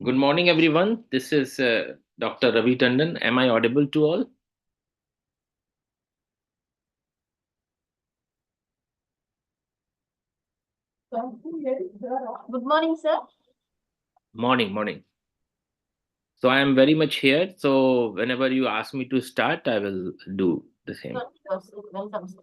Good morning, everyone. This is Dr. Ravi Tandon. Am I audible to all? Good morning, sir. Morning, morning. So I am very much here. So whenever you ask me to start, I will do the same. Welcome, sir.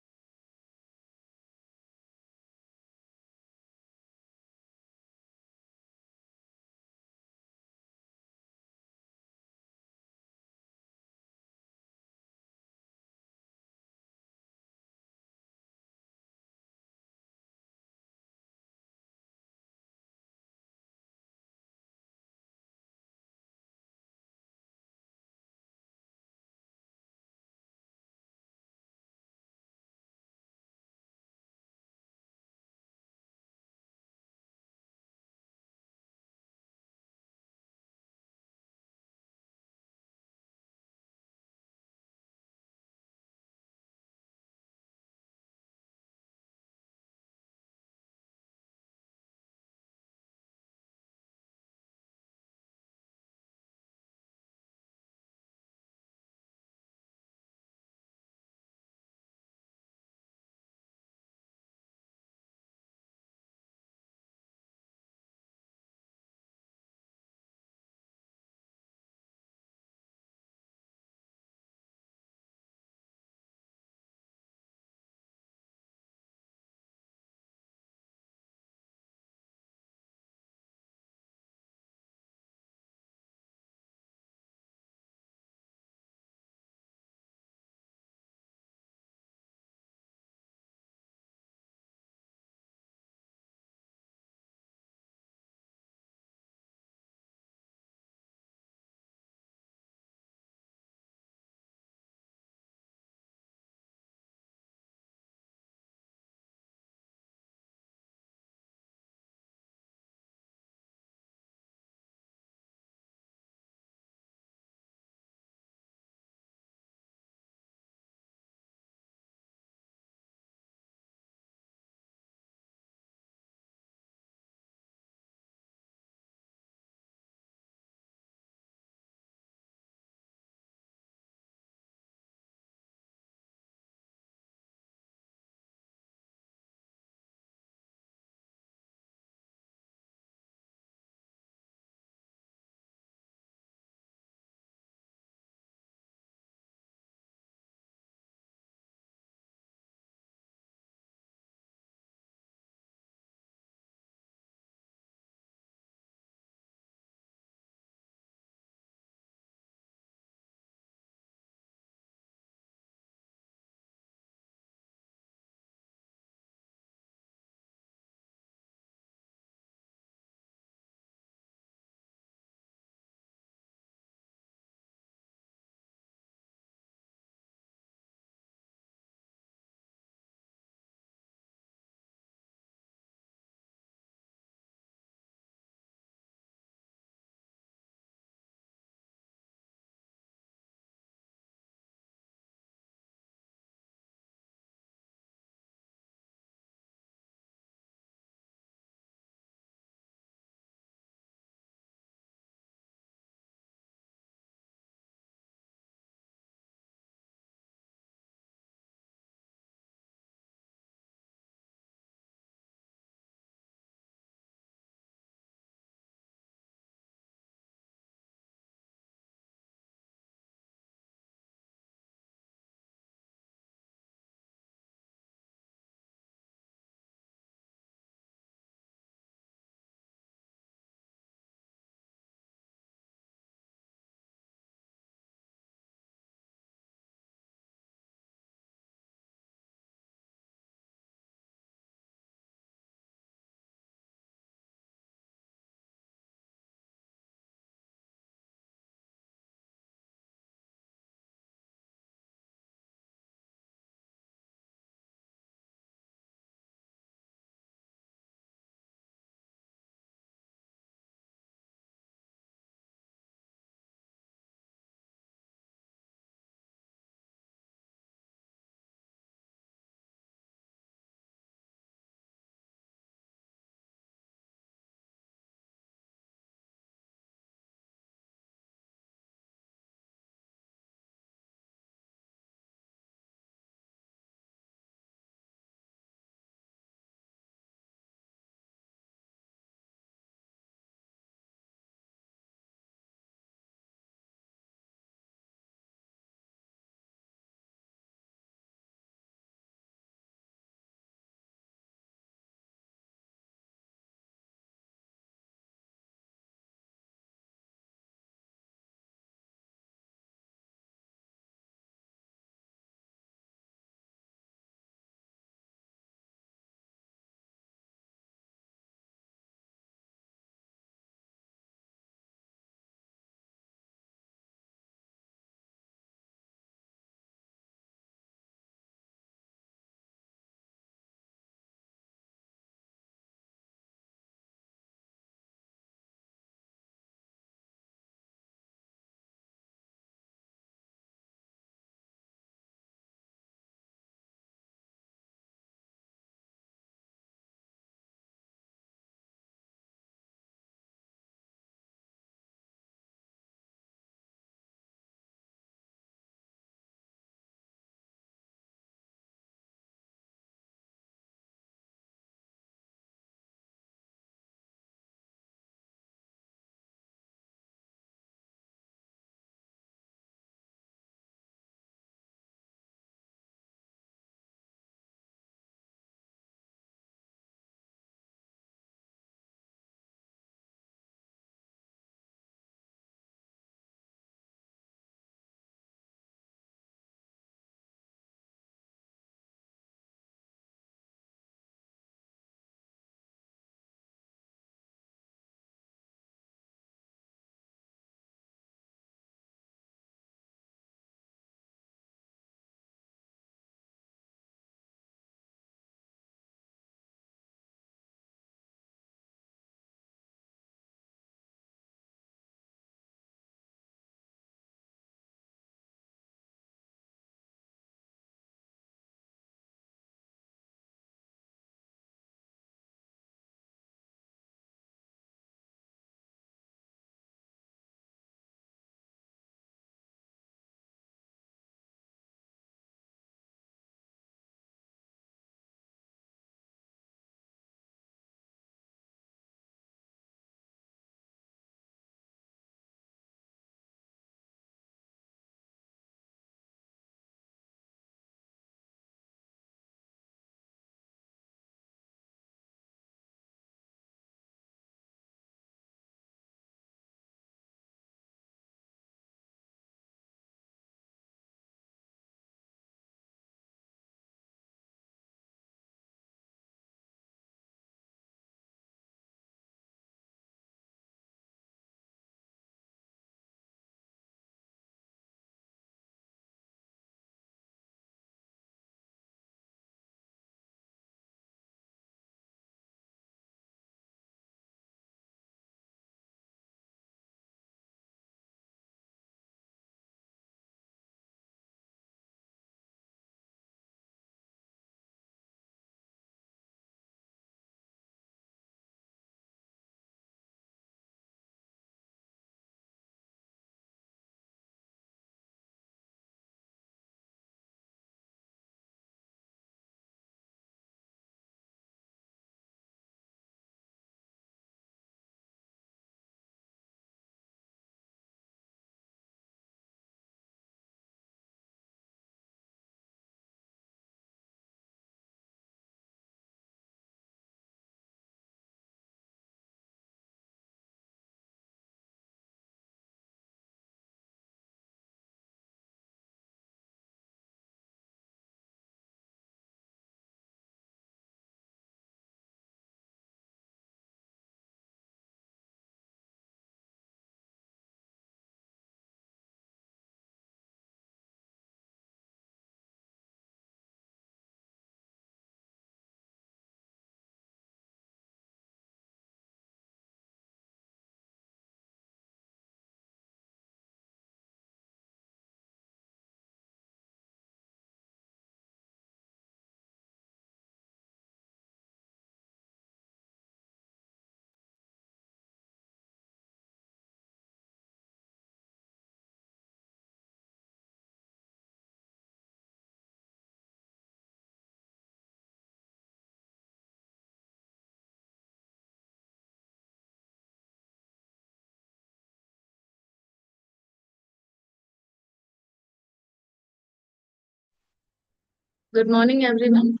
Good morning, everyone.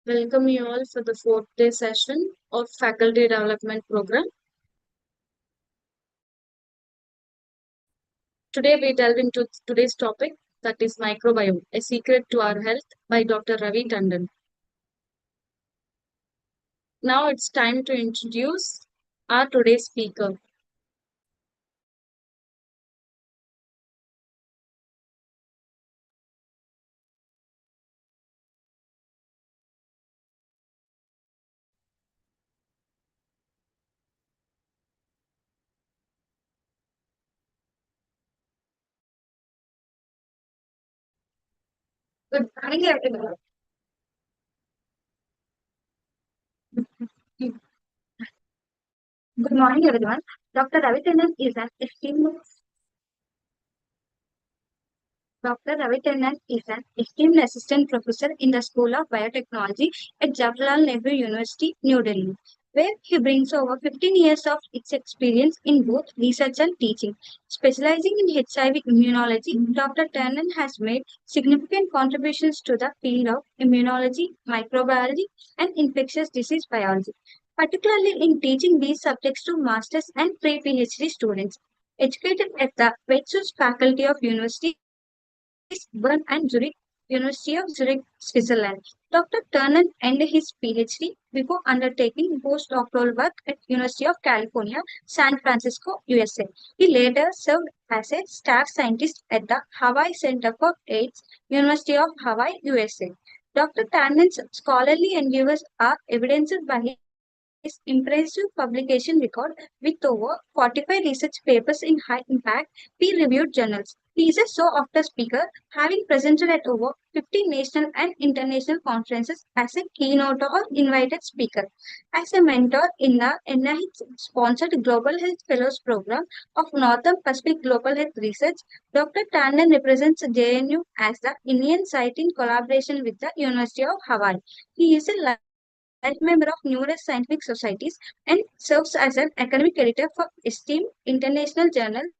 Welcome you all for the fourth day session of Faculty Development Program. Today we delve into today's topic, that is microbiome, a secret to our health by Dr. Ravi Tandon. Now it's time to introduce our today's speaker. Good morning, everyone. Good morning, everyone. Dr. Ravi Tandon is an esteemed assistant professor in the School of Biotechnology at Jawaharlal Nehru University, New Delhi, where he brings over 15 years of its experience in both research and teaching. Specializing in HIV immunology, Dr. Tandon has made significant contributions to the field of immunology, microbiology, and infectious disease biology, particularly in teaching these subjects to masters and pre-PhD students. Educated at the Vetsus faculty of University Bern and Zurich, University of Zurich, Switzerland. Dr. Turner ended his PhD before undertaking postdoctoral work at University of California, San Francisco, USA. He later served as a staff scientist at the Hawaii Center for AIDS, University of Hawaii, USA. Dr. Tannen's scholarly endeavors are evidenced by his impressive publication record with over 45 research papers in high impact peer reviewed journals. He is a sought after speaker, having presented at over 50 national and international conferences as a keynote or invited speaker. As a mentor in the NIH sponsored Global Health Fellows Program of Northern Pacific Global Health Research, Dr. Tandon represents JNU as the Indian site in collaboration with the University of Hawaii. He is a life member of numerous scientific societies and serves as an academic editor for esteemed international journals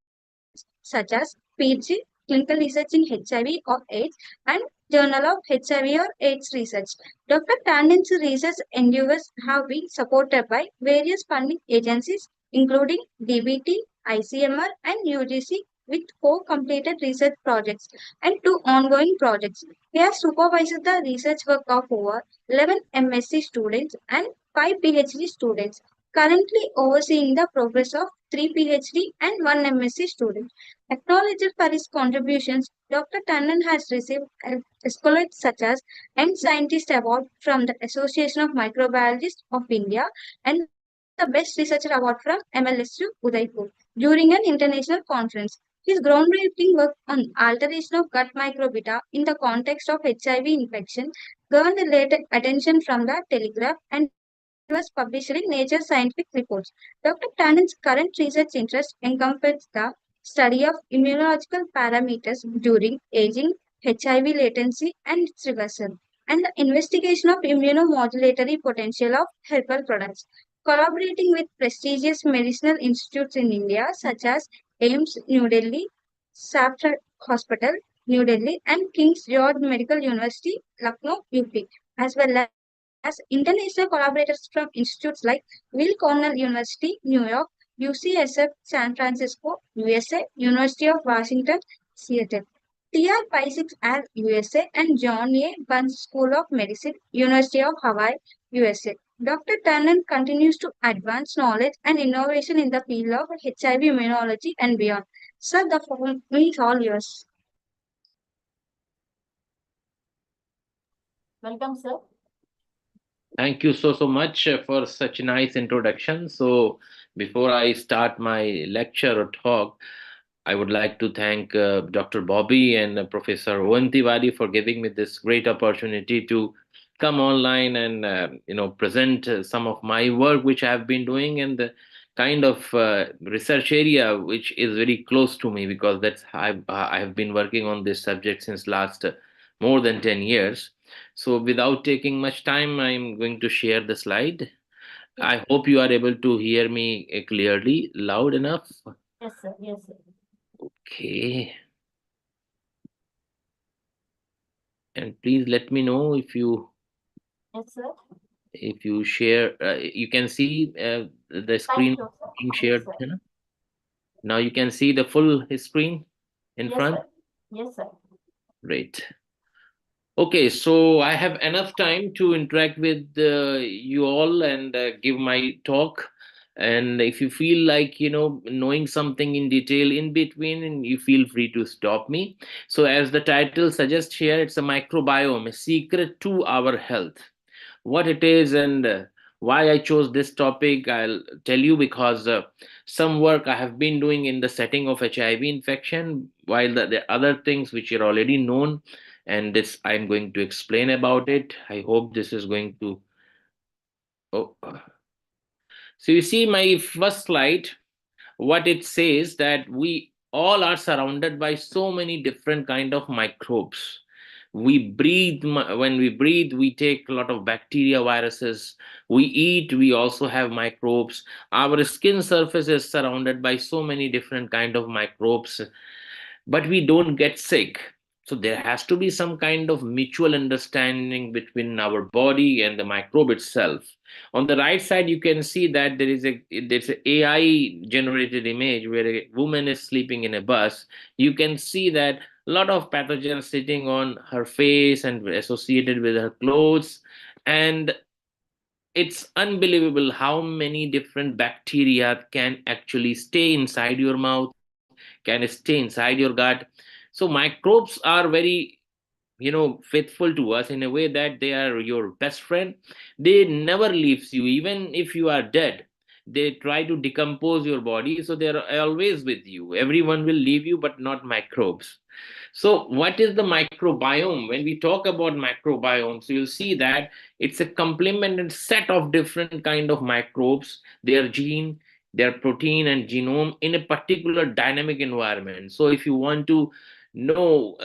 such as PG, Clinical Research in HIV or AIDS, and Journal of HIV or AIDS Research. Dr. Tandon's research endeavors have been supported by various funding agencies, including DBT, ICMR, and UGC, with 4 completed research projects and 2 ongoing projects. He has supervised the research work of over 11 MSc students and 5 PhD students, currently overseeing the progress of 3 PhD and 1 MSc students. Acknowledged for his contributions, Dr. Tandon has received accolades such as Young Scientist Award from the Association of Microbiologists of India and the Best Researcher Award from MLSU Udaipur during an international conference. His groundbreaking work on alteration of gut microbiota in the context of HIV infection garnered later attention from the Telegraph and was published in Nature Scientific Reports. Dr. Tannen's current research interest encompasses the study of immunological parameters during aging, HIV latency and its reversal, and the investigation of immunomodulatory potential of herbal products. Collaborating with prestigious medicinal institutes in India such as AIMS New Delhi, Safra Hospital, New Delhi, and King's George Medical University, Lucknow, UP, as well as international collaborators from institutes like Will Cornell University, New York, UCSF, San Francisco, USA, University of Washington, Seattle. TR Pisix at USA and John A. Burns School of Medicine, University of Hawaii, USA. Dr. Tannen continues to advance knowledge and innovation in the field of HIV immunology and beyond. Sir, the phone is all yours. Welcome, sir. Thank you so much for such a nice introduction. So, before I start my lecture or talk, I would like to thank Dr. Bobby and Professor Owen Tiwari for giving me this great opportunity to come online and present some of my work which I have been doing and the kind of research area which is very close to me because I have been working on this subject since last more than 10 years. So without taking much time, I'm going to share the slide. I hope you are able to hear me clearly, loud enough. Yes, sir. Yes, sir. Okay. And please let me know Yes, sir. if you share. You can see the screen Thank you, sir. being Yes, shared. sir. Now you can see the full screen in Yes, front. sir. Yes, sir. Great. Okay, so I have enough time to interact with you all and give my talk. And if you feel like, knowing something in detail in between, and you feel free to stop me. So, as the title suggests here, it's a microbiome, a secret to our health. What it is and why I chose this topic, I'll tell you because some work I have been doing in the setting of HIV infection, while the other things which are already known, and this I'm going to explain about it. I hope this is going to. Oh, so you see my first slide. What it says that we all are surrounded by so many different kind of microbes. We breathe, when we breathe we take a lot of bacteria, viruses. We eat, we also have microbes. Our skin surface is surrounded by so many different kind of microbes, but we don't get sick. So there has to be some kind of mutual understanding between our body and the microbe itself. On the right side you can see that there's a AI generated image where a woman is sleeping in a bus. You can see that a lot of pathogens sitting on her face and associated with her clothes. And it's unbelievable how many different bacteria can actually stay inside your mouth, can stay inside your gut. So microbes are very, faithful to us in a way that they are your best friend. They never leaves you even if you are dead. They try to decompose your body, so they're always with you. Everyone will leave you, but not microbes. So, what is the microbiome? When we talk about microbiomes, you'll see that it's a complemented set of different kind of microbes, their gene, their protein and genome in a particular dynamic environment. So, if you want to know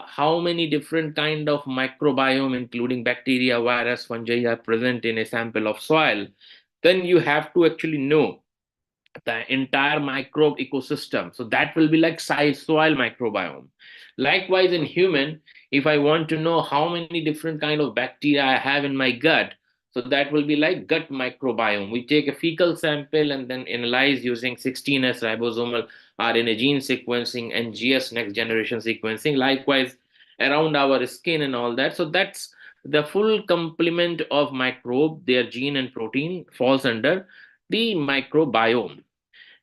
how many different kind of microbiome, including bacteria, virus, fungi, are present in a sample of soil, then you have to actually know the entire microbe ecosystem. So that will be like soil microbiome. Likewise, in human, if I want to know how many different kind of bacteria I have in my gut, so that will be like gut microbiome. We take a fecal sample and then analyze using 16S ribosomal RNA gene sequencing and GS next generation sequencing. Likewise, around our skin and all that. So that's the full complement of microbe. Their gene and protein falls under the microbiome.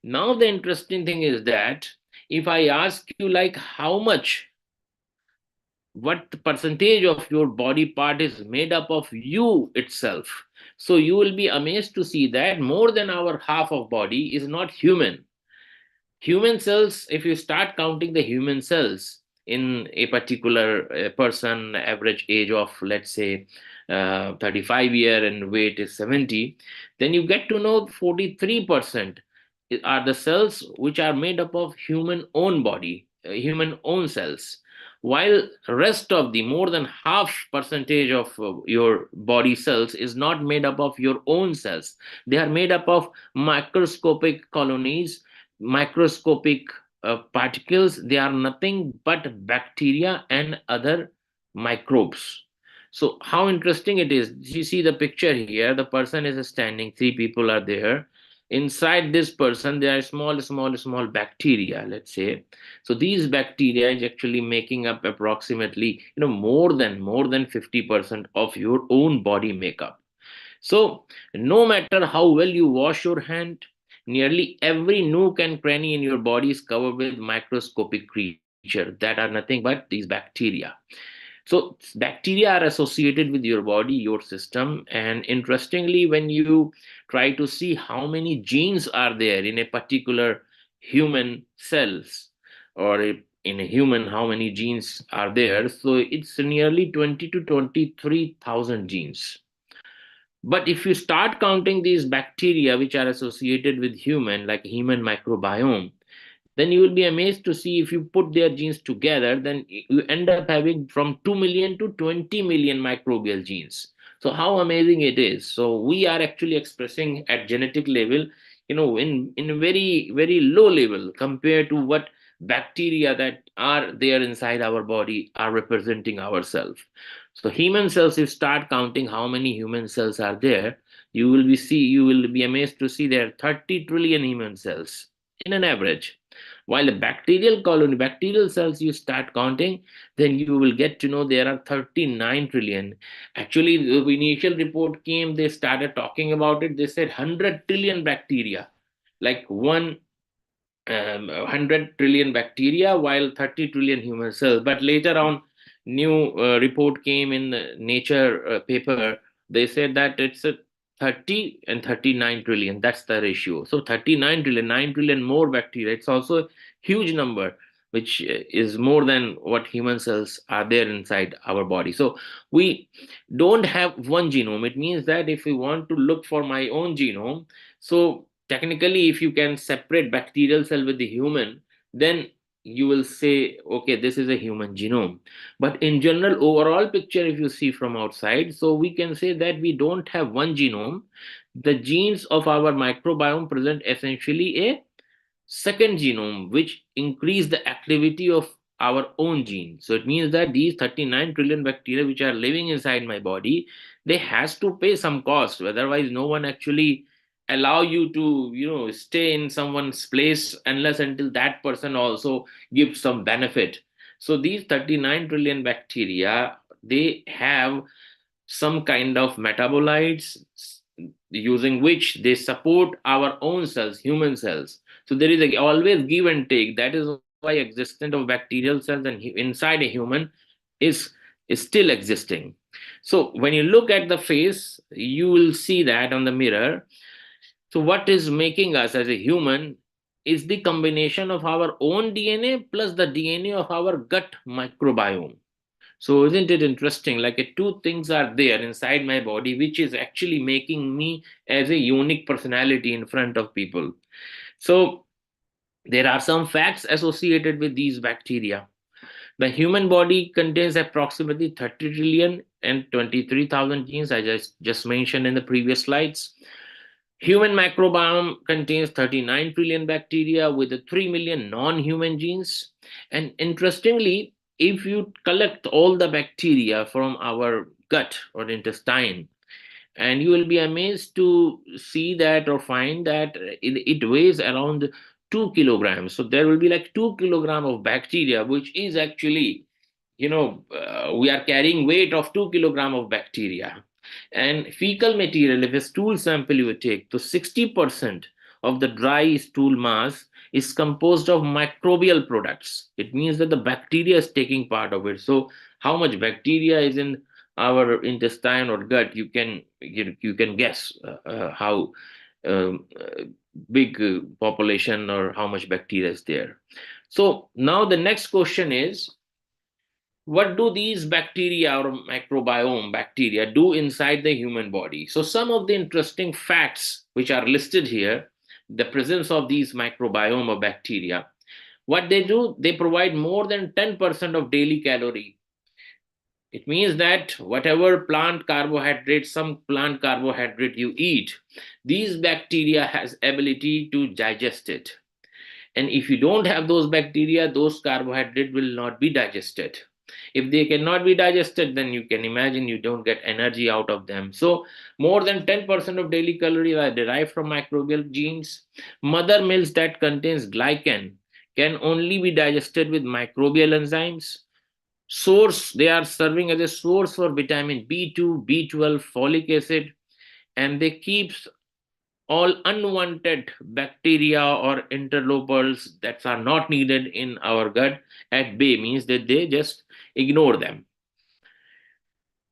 Now, the interesting thing is that if I ask you, like, how much, what percentage of your body part is made up of you itself, so you will be amazed to see that more than our half of body is not human. Human cells, if you start counting the human cells in a particular person, average age of, let's say, 35 year and weight is 70, then you get to know 43% are the cells which are made up of human own body, human own cells, while rest of the more than half percentage of your body cells is not made up of your own cells. They are made up of microscopic colonies, microscopic particles. They are nothing but bacteria and other microbes. So how interesting it is. You see the picture here, the person is standing, three people are there. Inside this person there are small bacteria, let's say. So these bacteria is actually making up approximately, more than 50% of your own body makeup. So, no matter how well you wash your hand, nearly every nook and cranny in your body is covered with microscopic creatures that are nothing but these bacteria. So, bacteria are associated with your body, your system, and interestingly, when you try to see how many genes are there in a particular human cells, or in a human, how many genes are there, so it's nearly 20 to 23,000 genes. But if you start counting these bacteria which are associated with human, like human microbiome, then you will be amazed to see if you put their genes together, then you end up having from 2 million to 20 million microbial genes. So how amazing it is. So we are actually expressing at genetic level, in a very, very low level compared to what bacteria that are there inside our body are representing ourselves. So human cells, if you start counting how many human cells are there, you will be amazed to see there are 30 trillion human cells in an average. While a bacterial colony, bacterial cells you start counting, then you will get to know there are 39 trillion. Actually, the initial report came, they started talking about it. They said 100 trillion bacteria, like 100 trillion bacteria, while 30 trillion human cells. But later on, new report came in Nature paper. They said that it's a 30 and 39 trillion. That's the ratio. So 39 trillion, 9 trillion more bacteria. It's also a huge number, which is more than what human cells are there inside our body. So we don't have one genome. It means that if we want to look for my own genome, so technically, if you can separate bacterial cell with the human, then you will say, okay, this is a human genome. But in general, overall picture, if you see from outside, so we can say that we don't have one genome. The genes of our microbiome present essentially a second genome, which increase the activity of our own gene. So it means that these 39 trillion bacteria which are living inside my body, they has to pay some cost. Otherwise, no one actually allow you to, stay in someone's place unless until that person also gives some benefit. So these 39 trillion bacteria, they have some kind of metabolites using which they support our own cells, human cells. So there is always give and take. That is why existence of bacterial cells and inside a human is is still existing. So when you look at the face, you will see that on the mirror. So what is making us as a human is the combination of our own DNA plus the DNA of our gut microbiome. So isn't it interesting? Like two things are there inside my body, which is actually making me as a unique personality in front of people. So there are some facts associated with these bacteria. The human body contains approximately 30 trillion and 23,000 genes, I just mentioned in the previous slides. Human microbiome contains 39 trillion bacteria with 3 million non-human genes. And interestingly, if you collect all the bacteria from our gut or intestine, and you will be amazed to see that or find that it weighs around 2 kilograms. So there will be like 2 kilogram of bacteria, which is actually, we are carrying weight of 2 kilogram of bacteria. And fecal material, if a stool sample you take, so 60% of the dry stool mass is composed of microbial products. It means that the bacteria is taking part of it. So how much bacteria is in our intestine or gut, you can guess how um, uh, big population or how much bacteria is there. So now the next question is, what do these bacteria or microbiome bacteria do inside the human body? So some of the interesting facts which are listed here, the presence of these microbiome or bacteria, what they do, they provide more than 10% of daily calorie. It means that whatever plant carbohydrate, some plant carbohydrate you eat, these bacteria has ability to digest it. And if you don't have those bacteria, those carbohydrate will not be digested. If they cannot be digested, then you can imagine you don't get energy out of them. So more than 10% of daily calories are derived from microbial genes. Mother milk that contains glycan can only be digested with microbial enzymes. Source, they are serving as a source for vitamin B2, B12, folic acid, and they keeps all unwanted bacteria or interlopers that are not needed in our gut at bay, means that they just ignore them.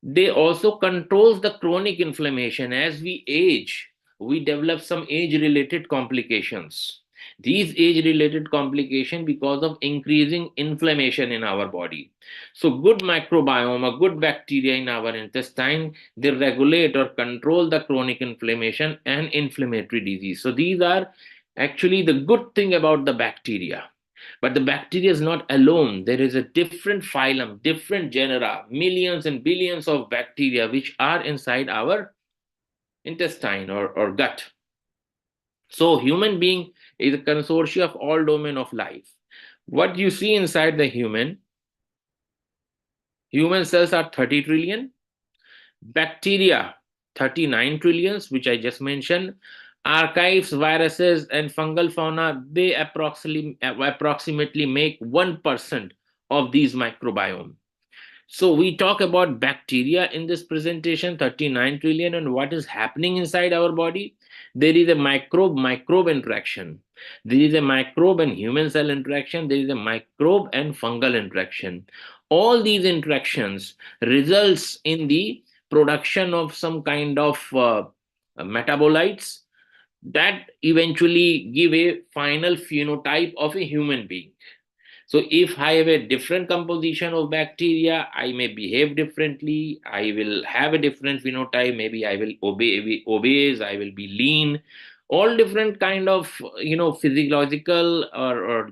They also controls the chronic inflammation. As we age, we develop some age related complications. These age related complications because of increasing inflammation in our body. So good microbiome, a good bacteria in our intestine, they regulate or control the chronic inflammation and inflammatory disease. So these are actually the good thing about the bacteria. But the bacteria is not alone. There is a different phylum, different genera, millions and billions of bacteria which are inside our intestine or gut. So human being is a consortium of all domain of life. What you see inside the human cells are 30 trillion, bacteria 39 trillions, which I just mentioned, archives, viruses, and fungal fauna, they approximately make 1% of these microbiome. So we talk about bacteria in this presentation, 39 trillion, and what is happening inside our body. There is a microbe interaction. There is a microbe and human cell interaction. There is a microbe and fungal interaction. All these interactions results in the production of some kind of metabolites that eventually give a final phenotype of a human being. So if I have a different composition of bacteria, I may behave differently. I will have a different phenotype. Maybe I will be obese. I will be lean. All different kind of physiological or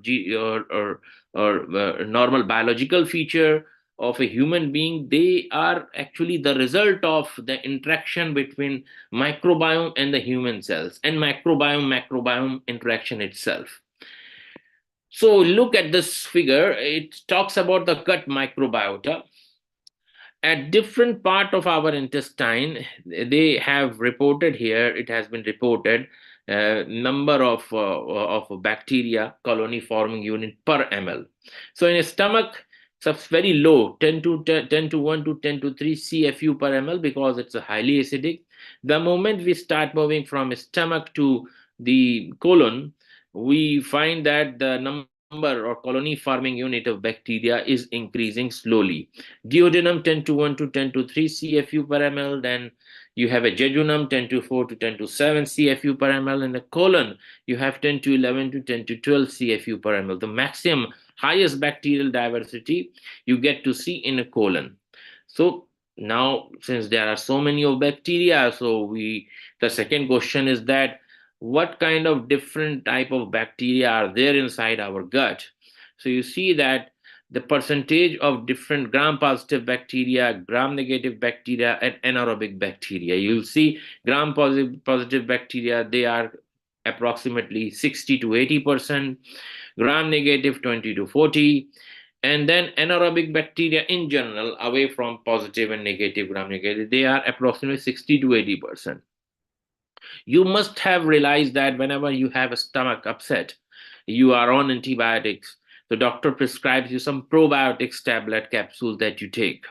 normal biological feature of a human being. They are actually the result of the interaction between microbiome and the human cells and microbiome interaction itself. So look at this figure. It talks about the gut microbiota. At different part of our intestine, they have reported here. It has been reported number of bacteria colony forming unit per ml. So in a stomach, it's very low, 10 to 1 to 10 to 3 CFU per ml because it's a highly acidic. The moment we start moving from stomach to the colon, we find that the number or colony forming unit of bacteria is increasing slowly. Duodenum 10 to 1 to 10 to 3 CFU per ml. Then you have a jejunum 10 to 4 to 10 to 7 CFU per ml. In the colon, you have 10 to 11 to 10 to 12 CFU per ml. The maximum highest bacterial diversity you get to see in a colon. So now, since there are so many of bacteria, the second question is that what kind of different type of bacteria are there inside our gut. So you see that the percentage of different gram positive bacteria, gram negative bacteria, and anaerobic bacteria. You'll see gram positive bacteria, they are approximately 60 to 80%, gram negative 20 to 40, and then anaerobic bacteria in general, away from positive and negative gram negative, they are approximately 60 to 80%. You must have realized that whenever you have a stomach upset, you are on antibiotics. The doctor prescribes you some probiotics tablet capsule that you take.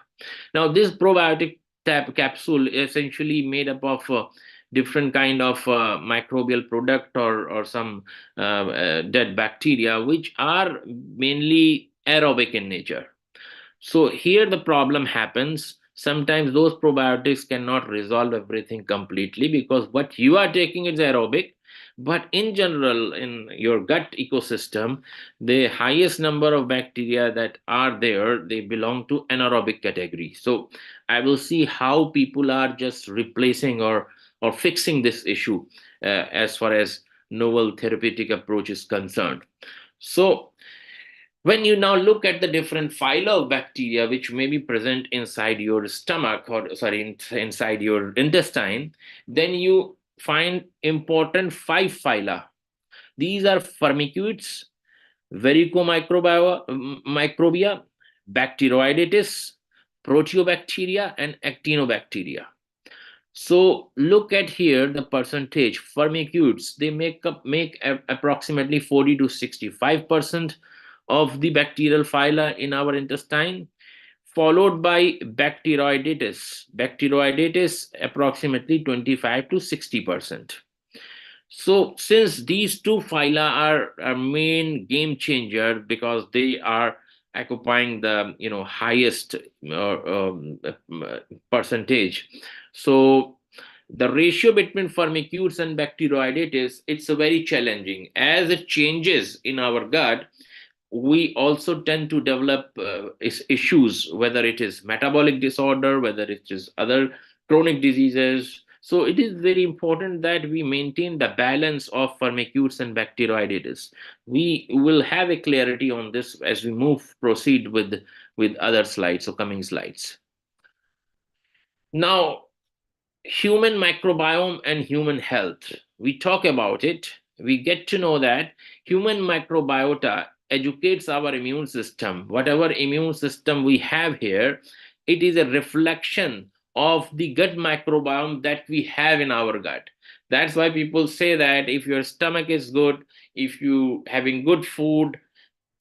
Now, this probiotic capsule is essentially made up of different kind of microbial product or some dead bacteria, which are mainly aerobic in nature. So here the problem happens. Sometimes those probiotics cannot resolve everything completely because what you are taking is aerobic. But in general, in your gut ecosystem, the highest number of bacteria that are there, they belong to anaerobic category. So I will see how people are just replacing or fixing this issue as far as novel therapeutic approach is concerned. So when you now look at the different phyla of bacteria which may be present inside your stomach or sorry inside your intestine, then you find important 5 phyla. These are firmicutes, microbia, bacteroidetes, proteobacteria, and actinobacteria. So look at here the percentage. Firmicutes, they make approximately 40 to 65% of the bacterial phyla in our intestine, followed by bacteroidetes. Bacteroidetes approximately 25 to 60%. So since these two phyla are a main game changer because they are occupying the highest percentage. So the ratio between firmicutes and bacteroidetes, it's a very challenging. As it changes in our gut, we also tend to develop issues, whether it is metabolic disorder, whether it is other chronic diseases. So it is very important that we maintain the balance of firmicutes and bacteroidetes. We will have a clarity on this as we proceed with other slides or coming slides. Now, human microbiome and human health. We talk about it. We get to know that human microbiota educates our immune system. Whatever immune system we have here, it is a reflection of the gut microbiome that we have in our gut. That's why people say that if your stomach is good, if you having good food,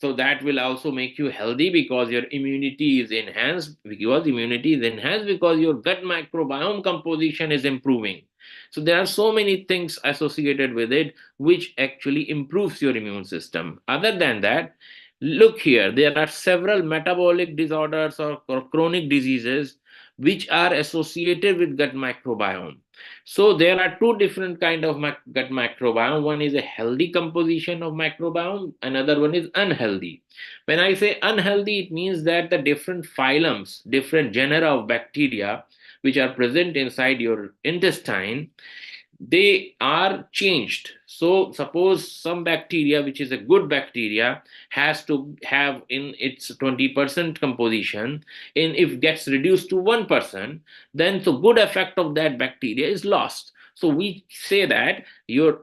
so that will also make you healthy, because your immunity is enhanced, because your gut microbiome composition is improving. So there are so many things associated with it which actually improves your immune system. Other than that, look here, there are several metabolic disorders or chronic diseases which are associated with gut microbiome. So there are two different kind of gut microbiome. One is a healthy composition of microbiome, another one is unhealthy. When I say unhealthy, it means that the different phylums, different genera of bacteria which are present inside your intestine, they are changed. So suppose some bacteria, which is a good bacteria, has to have in its 20% composition, and if gets reduced to 1%, then the good effect of that bacteria is lost. So we say that your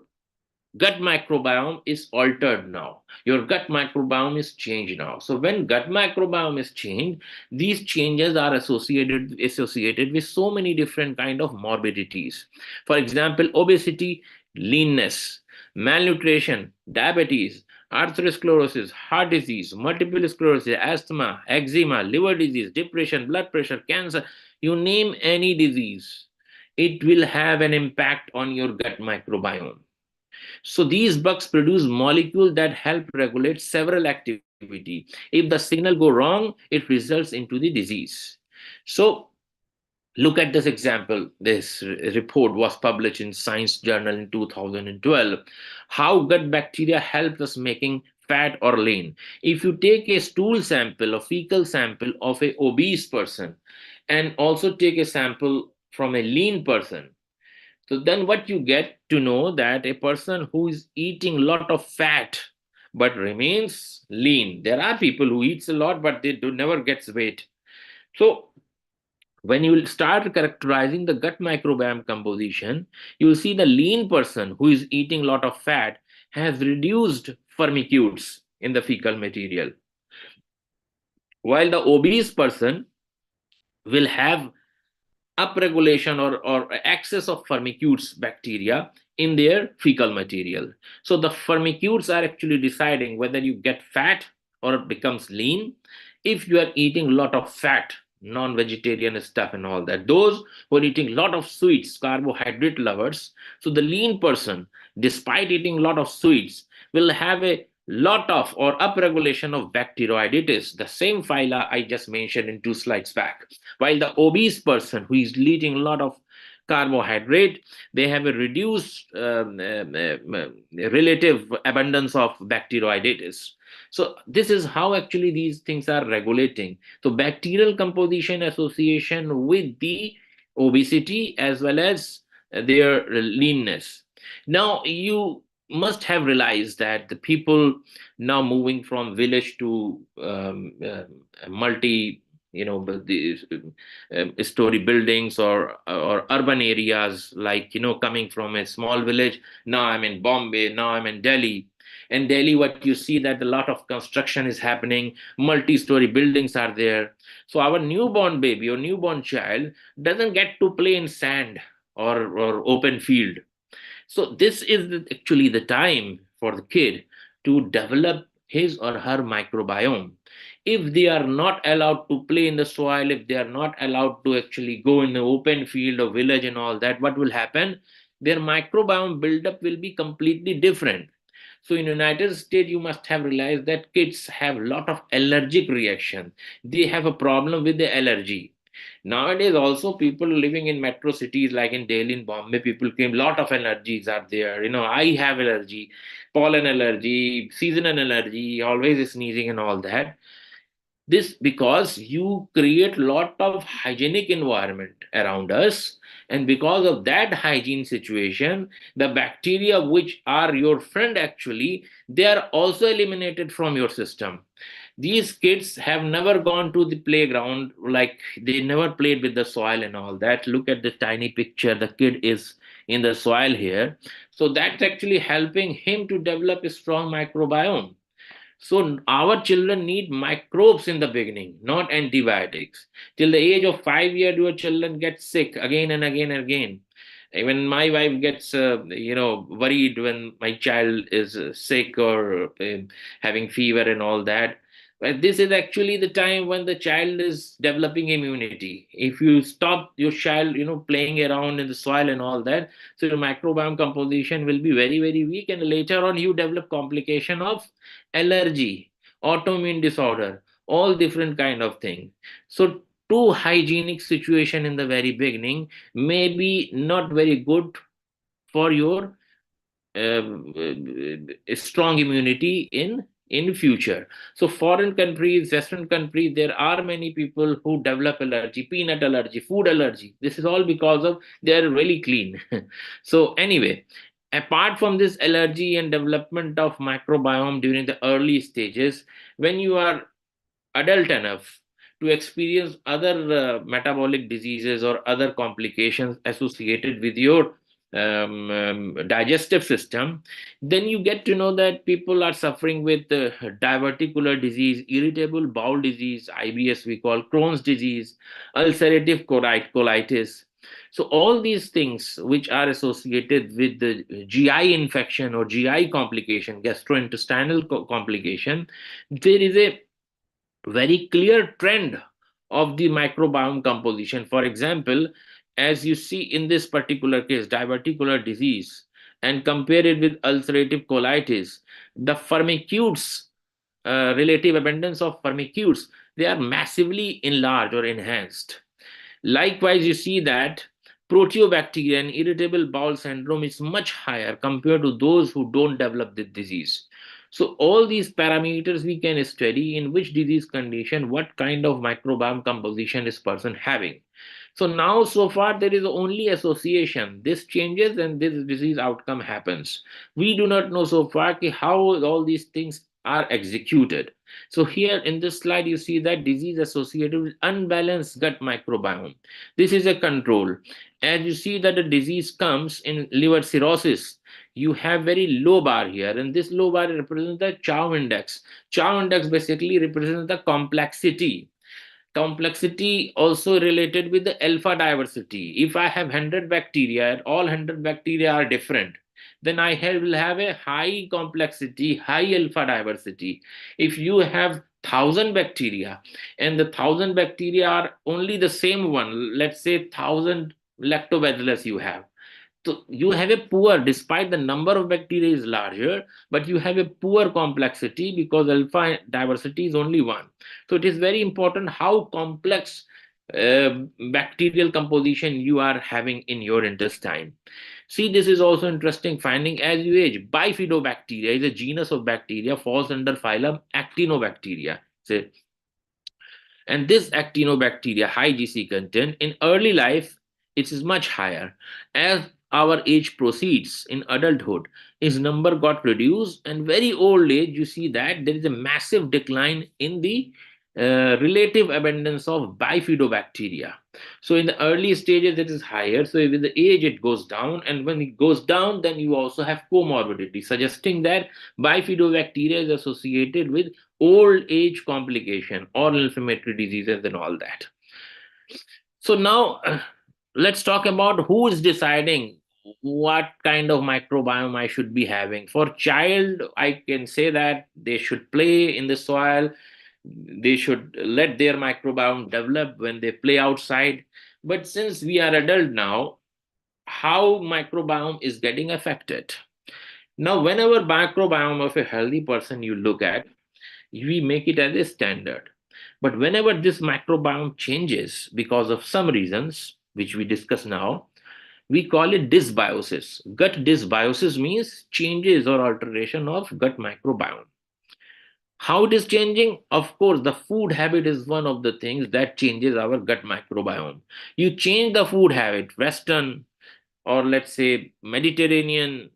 gut microbiome is altered now, your gut microbiome is changed now. So when gut microbiome is changed, these changes are associated with so many different kind of morbidities. For example, obesity, leanness, malnutrition, diabetes, atherosclerosis, heart disease, multiple sclerosis, asthma, eczema, liver disease, depression, blood pressure, cancer, you name any disease, it will have an impact on your gut microbiome. So these bugs produce molecules that help regulate several activity. If the signal go wrong, it results into the disease. So look at this example. This report was published in Science Journal in 2012. How gut bacteria help us making fat or lean. If you take a stool sample, a fecal sample of a obese person, and also take a sample from a lean person, so then what you get to know that a person who is eating a lot of fat but remains lean. There are people who eats a lot but they do never gets weight. So when you will start characterizing the gut microbiome composition, you will see the lean person who is eating a lot of fat has reduced firmicutes in the fecal material, while the obese person will have upregulation or excess of firmicutes bacteria in their fecal material. So the firmicutes are actually deciding whether you get fat or it becomes lean. If you are eating a lot of fat, non-vegetarian stuff and all that, those who are eating a lot of sweets, carbohydrate lovers, so the lean person, despite eating a lot of sweets, will have a lot of or upregulation of bacteroidetes, the same phyla I just mentioned in 2 slides back. While the obese person who is eating a lot of carbohydrate, they have a reduced relative abundance of bacteroidetes. So this is how actually these things are regulating. So bacterial composition association with the obesity as well as their leanness. Now you must have realized that the people now moving from village to multi, but the story buildings or urban areas, like coming from a small village, now I'm in Bombay, now I'm in Delhi. In Delhi, what you see that a lot of construction is happening, multi-story buildings are there. So our newborn baby or newborn child doesn't get to play in sand or open field. So this is actually the time for the kid to develop his or her microbiome. If they are not allowed to play in the soil, if they are not allowed to actually go in the open field or village and all that, what will happen? Their microbiome buildup will be completely different. So in United States, you must have realized that kids have a lot of allergic reaction. They have a problem with the allergy. Nowadays, also people living in metro cities like in Delhi and Bombay, people claim lot of allergies are there. I have allergy, pollen allergy, seasonal allergy, always sneezing and all that. This because you create lot of hygienic environment around us, and because of that hygiene situation, the bacteria which are your friend actually, they are also eliminated from your system. These kids have never gone to the playground, like they never played with the soil and all that. Look at the tiny picture, the kid is in the soil here. So that's actually helping him to develop a strong microbiome. So our children need microbes in the beginning, not antibiotics. Till the age of 5 years, your children get sick again and again and again. Even my wife gets, worried when my child is sick or having fever and all that. But this is actually the time when the child is developing immunity. If you stop your child, playing around in the soil and all that, so your microbiome composition will be very, very weak, and later on you develop complication of allergy, autoimmune disorder, all different kind of things. So too hygienic situation in the very beginning may be not very good for your strong immunity in future. So foreign countries, western countries, there are many people who develop allergy, peanut allergy, food allergy. This is all because of they are really clean. So anyway, apart from this allergy and development of microbiome during the early stages, when you are adult enough to experience other metabolic diseases or other complications associated with your digestive system, then you get to know that people are suffering with diverticular disease, irritable bowel disease, IBS, we call Crohn's disease, ulcerative colitis. So all these things which are associated with the GI infection or GI complication, gastrointestinal complication, there is a very clear trend of the microbiome composition. For example, as you see in this particular case, diverticular disease, and compare it with ulcerative colitis, the firmicutes, relative abundance of firmicutes, they are massively enlarged or enhanced. Likewise, you see that proteobacteria and irritable bowel syndrome is much higher compared to those who don't develop the disease. So all these parameters we can study in which disease condition, what kind of microbiome composition is person having. So now so far there is only association. This changes and this disease outcome happens. We do not know so far how all these things are executed. So here in this slide, you see that disease associated with unbalanced gut microbiome. This is a control. As you see that the disease comes in liver cirrhosis, you have very low bar here, and this low bar represents the Chow index. Chow index basically represents the complexity also related with the alpha diversity. If I have 100 bacteria and all 100 bacteria are different, then will have a high complexity, high alpha diversity. If you have 1,000 bacteria and the 1,000 bacteria are only the same one, let's say 1,000 lactobacillus you have, so you have a poor, despite the number of bacteria is larger, but you have a poor complexity because alpha diversity is only one. So it is very important how complex bacterial composition you are having in your intestine. See, this is also interesting finding as you age. Bifidobacteria is a genus of bacteria, falls under phylum Actinobacteria. So and this actinobacteria, high GC content, in early life, it is much higher. As our age proceeds in adulthood, its number got reduced, and very old age, you see that there is a massive decline in the relative abundance of bifidobacteria. So in the early stages, it is higher. So with the age, it goes down, and when it goes down, then you also have comorbidity, suggesting that bifidobacteria is associated with old age complication, oral inflammatory diseases, and all that. So now let's talk about who is deciding what kind of microbiome I should be having. For child, I can say that they should play in the soil. They should let their microbiome develop when they play outside. But since we are adult now, how microbiome is getting affected? Now, whenever microbiome of a healthy person you look at, we make it as a standard. But whenever this microbiome changes because of some reasons, which we discuss now, we call it dysbiosis. Gut dysbiosis means changes or alteration of gut microbiome. How it is changing? Of course, the food habit is one of the things that changes our gut microbiome. You change the food habit, Western or let's say Mediterranean,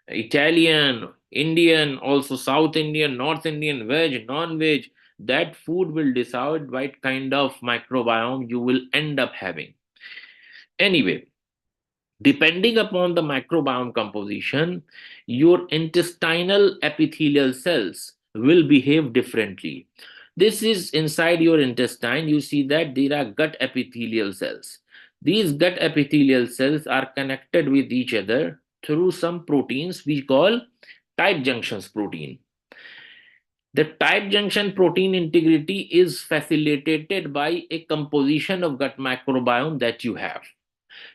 Italian, Indian, also South Indian, North Indian, veg, non-veg, that food will decide what kind of microbiome you will end up having. Anyway, depending upon the microbiome composition, your intestinal epithelial cells will behave differently. This is inside your intestine. You see that there are gut epithelial cells. These gut epithelial cells are connected with each other through some proteins we call tight junctions protein. The tight junction protein integrity is facilitated by a composition of gut microbiome that you have.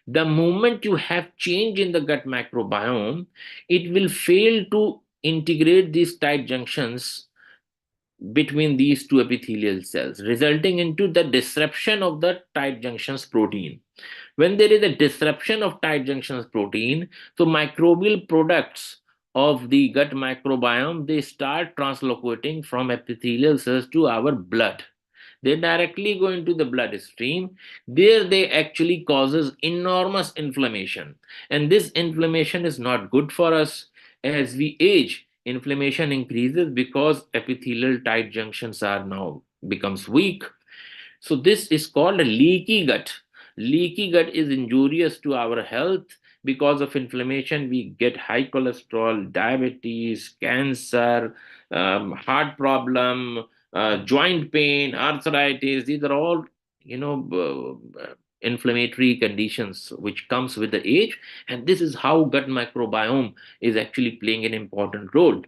The moment you have change in the gut microbiome, it will fail to integrate these tight junctions between these two epithelial cells, resulting into the disruption of the tight junctions protein. When there is a disruption of tight junctions protein, so microbial products of the gut microbiome, they start translocating from epithelial cells to our blood. They directly go into the bloodstream. There they actually causes enormous inflammation, and this inflammation is not good for us. As we age, inflammation increases because epithelial tight junctions are now becomes weak. So this is called a leaky gut. Leaky gut is injurious to our health. Because of inflammation, we get high cholesterol, diabetes, cancer, heart problem, joint pain, arthritis. These are all, inflammatory conditions which comes with the age. And this is how gut microbiome is actually playing an important role.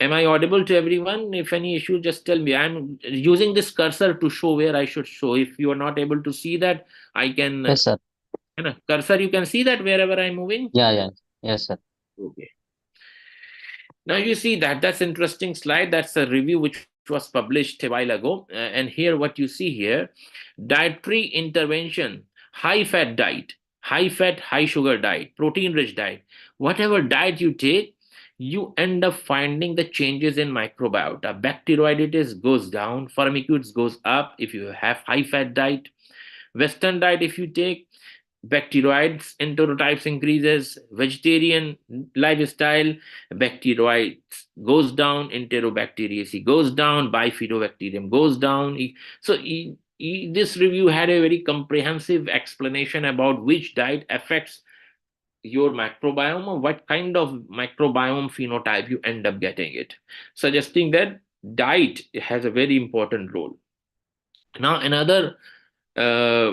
Am I audible to everyone? If any issue, just tell me. I'm using this cursor to show where I should show. If you are not able to see that, I can. Yes, sir. Cursor, you can see that wherever I'm moving? Yeah, yeah. Yes, sir. Okay. Now you see that that's interesting slide. That's a review which was published a while ago. And here, what you see here, dietary intervention, high fat diet, high fat, high sugar diet, protein rich diet. Whatever diet you take, you end up finding the changes in microbiota. Bacteroidetes goes down, firmicutes goes up if you have high fat diet. Western diet, if you take, bacteroids enterotypes increases. Vegetarian lifestyle, bacteroids goes down, enterobacteriaceae goes down, bifidobacterium goes down. So this review had a very comprehensive explanation about which diet affects your microbiome or what kind of microbiome phenotype you end up getting it, suggesting that diet has a very important role. Now another, uh,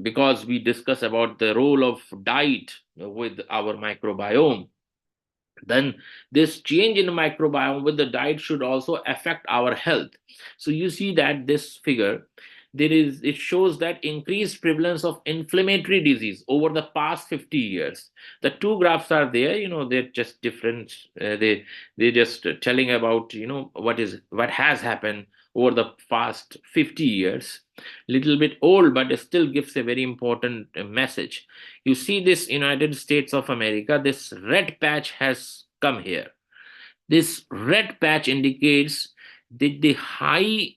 because we discuss about the role of diet with our microbiome, then this change in the microbiome with the diet should also affect our health. So you see that this figure, it shows that increased prevalence of inflammatory disease over the past 50 years. The two graphs are there, they're just different. They're just telling about, what has happened over the past 50 years. Little bit old, but it still gives a very important message. You see this United States of America, this red patch has come here. This red patch indicates that the high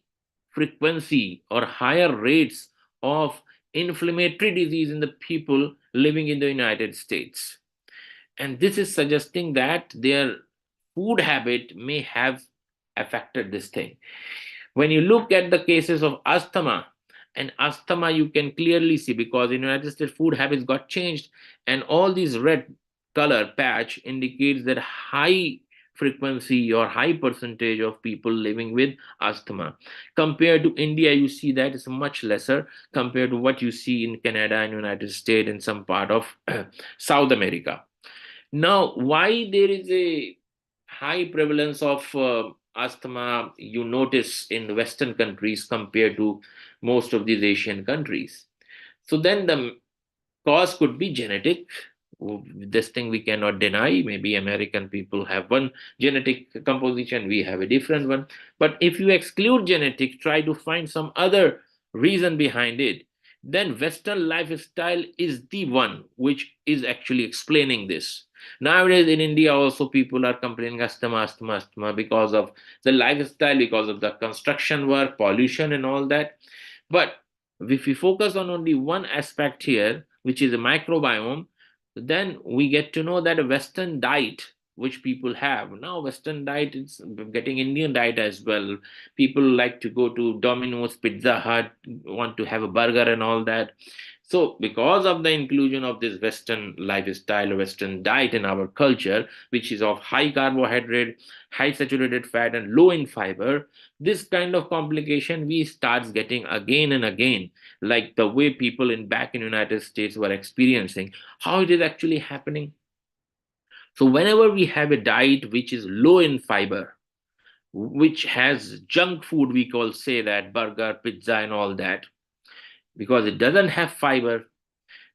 frequency or higher rates of inflammatory disease in the people living in the United States. And this is suggesting that their food habit may have affected this thing. When you look at the cases of asthma, and asthma you can clearly see because in United States food habits got changed, and all these red color patch indicates that high frequency or high percentage of people living with asthma. Compared to India, you see that it's much lesser compared to what you see in Canada and United States and some part of South America. Now, why there is a high prevalence of asthma you notice in Western countries compared to most of these Asian countries? So then the cause could be genetic. This thing we cannot deny. Maybe American people have one genetic composition, we have a different one. But if you exclude genetics, try to find some other reason behind it, then Western lifestyle is the one which is actually explaining this. Nowadays in India also people are complaining asthma because of the lifestyle, because of the construction work, pollution and all that. But if we focus on only one aspect here, which is a microbiome, then we get to know that a Western diet which people have now, Western diet is getting Indian diet as well. People like to go to Domino's, Pizza Hut, want to have a burger and all that. So, because of the inclusion of this Western lifestyle, Western diet in our culture, which is of high carbohydrate, high saturated fat, and low in fiber, this kind of complication we starts getting again and again, like the way people in back in United States were experiencing. How it is actually happening? So, whenever we have a diet which is low in fiber, which has junk food, we call say that burger, pizza, and all that, because it doesn't have fiber,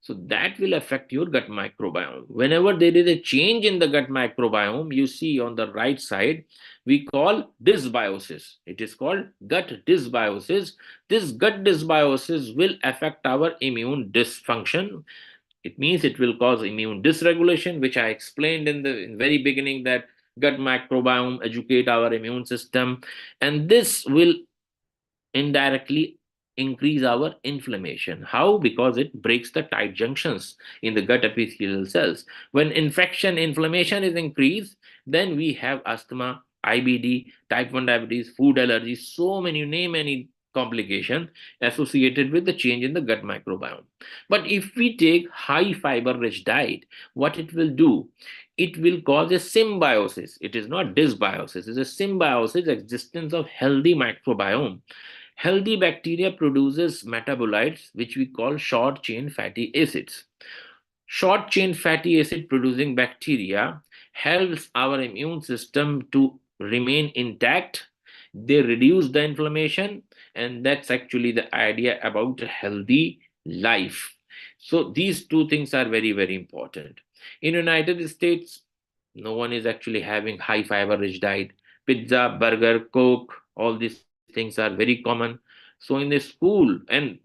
so that will affect your gut microbiome. Whenever there is a change in the gut microbiome, you see on the right side, we call dysbiosis. It is called gut dysbiosis. This gut dysbiosis will affect our immune dysfunction. It means it will cause immune dysregulation, which I explained in the very beginning, that gut microbiome educate our immune system, and this will indirectly increase our inflammation. How? Because it breaks the tight junctions in the gut epithelial cells. When infection, inflammation is increased, then we have asthma, IBD, type 1 diabetes, food allergies, so many, you name any complication associated with the change in the gut microbiome. But if we take high fiber rich diet, what it will do? It will cause a symbiosis. It is not dysbiosis, it's a symbiosis, existence of healthy microbiome. Healthy bacteria produces metabolites which we call short chain fatty acids. Short chain fatty acid producing bacteria helps our immune system to remain intact. They reduce the inflammation, and that's actually the idea about a healthy life. So these two things are very, very important. In United States, no one is actually having high fiber rich diet. Pizza, burger, coke, all these things are very common. So in the school, and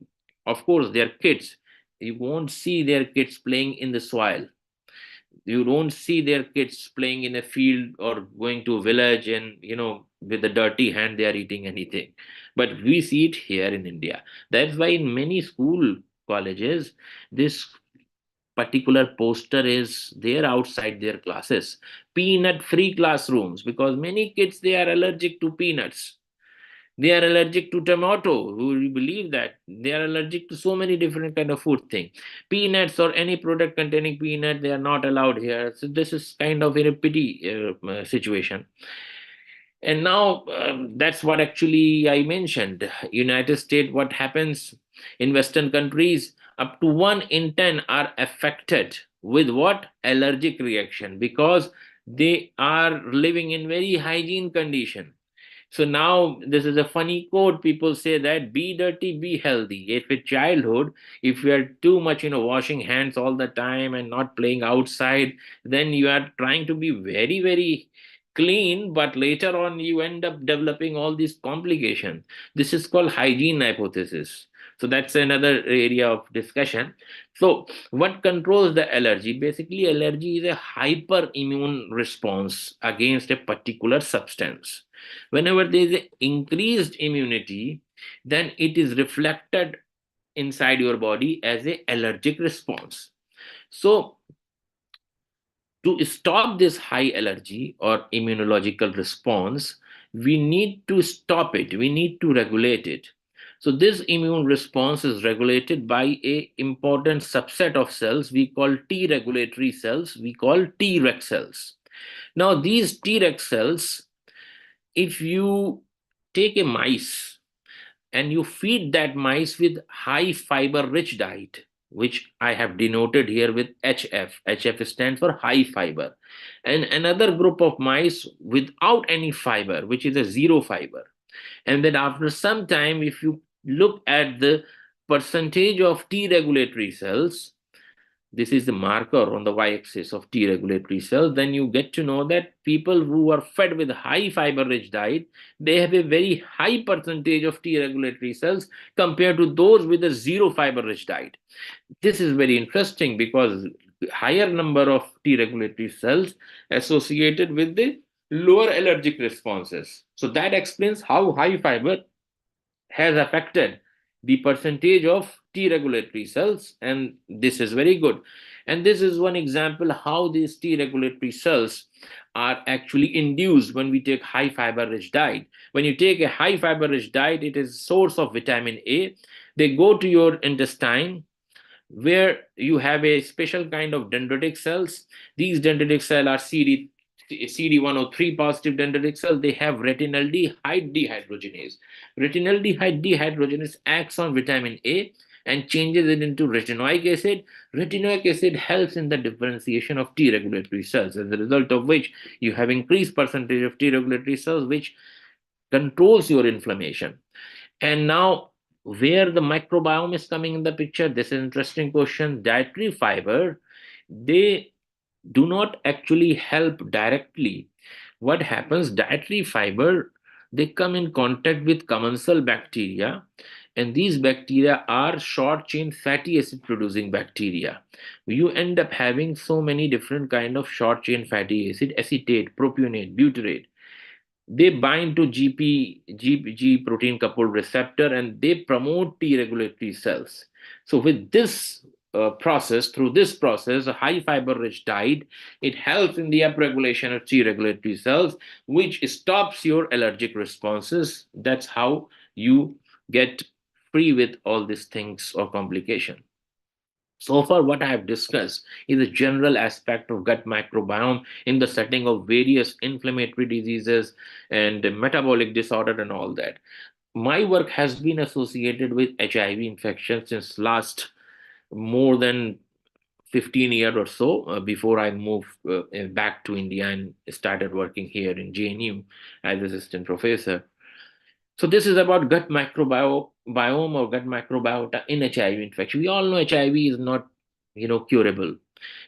of course their kids, you won't see their kids playing in the soil. You don't see their kids playing in a field or going to a village and, with a dirty hand they are eating anything. But we see it here in India. That's why in many school colleges, this particular poster is there outside their classes. Peanut free classrooms, because many kids, they are allergic to peanuts. They are allergic to tomato. Who will believe that? They are allergic to so many different kind of food thing. Peanuts or any product containing peanut, they are not allowed here. So this is kind of a pity situation. And now that's what actually I mentioned. United States, what happens in Western countries? Up to 1 in 10 are affected with what? Allergic reaction, because they are living in very hygiene condition. So now this is a funny quote. People say that be dirty, be healthy. If in childhood, if you are too much, washing hands all the time and not playing outside, then you are trying to be very, very clean, but later on you end up developing all these complications. This is called hygiene hypothesis. So that's another area of discussion. So what controls the allergy? Basically, allergy is a hyperimmune response against a particular substance. Whenever there is increased immunity, then it is reflected inside your body as a allergic response. So to stop this high allergy or immunological response, we need to stop it, we need to regulate it. So this immune response is regulated by a important subset of cells we call T regulatory cells, we call Treg cells. Now these Treg cells, if you take a mice and you feed that mice with high fiber rich diet, which I have denoted here with HF. HF stands for high fiber. And another group of mice without any fiber, which is a zero fiber. And then after some time, if you look at the percentage of T regulatory cells, this is the marker on the y-axis of T regulatory cells, then you get to know that people who are fed with high fiber rich diet, they have a very high percentage of T regulatory cells compared to those with a zero fiber rich diet. This is very interesting because higher number of T regulatory cells associated with the lower allergic responses. So that explains how high fiber has affected the percentage of T regulatory cells, and this is very good. And this is one example how these T regulatory cells are actually induced when we take high fiber rich diet. When you take a high fiber rich diet, it is a source of vitamin A. They go to your intestine, where you have a special kind of dendritic cells. These dendritic cells are CD103 positive dendritic cells. They have retinaldehyde dehydrogenase. Retinaldehyde dehydrogenase acts on vitamin A and changes it into retinoic acid. Retinoic acid helps in the differentiation of T regulatory cells, as a result of which you have increased percentage of T regulatory cells, which controls your inflammation. And now, where the microbiome is coming in the picture, this is an interesting question. Dietary fiber, they do not actually help directly. What happens? Dietary fiber, they come in contact with commensal bacteria, and these bacteria are short chain fatty acid producing bacteria. You end up having so many different kind of short chain fatty acid: acetate, propionate, butyrate. They bind to G protein coupled receptor, and they promote T regulatory cells. So with this through this process, a high fiber rich diet, it helps in the upregulation of T regulatory cells, which stops your allergic responses. That's how you get free with all these things or complication. So far, what I have discussed is a general aspect of gut microbiome in the setting of various inflammatory diseases and metabolic disorder and all that. My work has been associated with HIV infection since last more than 15 years or so, before I moved back to India and started working here in JNU as assistant professor. So this is about gut microbiome or gut microbiota in HIV infection. We all know HIV is not, curable,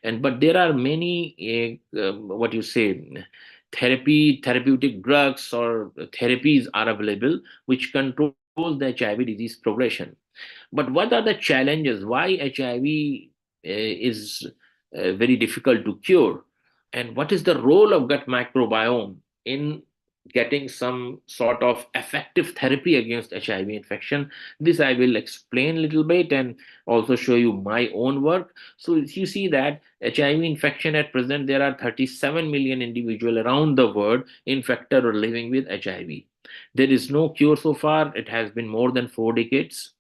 and but there are many what you say therapeutic drugs or therapies are available which control the HIV disease progression. But what are the challenges? Why HIV is very difficult to cure, and what is the role of gut microbiome in getting some sort of effective therapy against HIV infection? This I will explain a little bit and also show you my own work. So you see that HIV infection at present, there are 37 million individuals around the world infected or living with HIV. There is no cure so far. It has been more than 4 decades.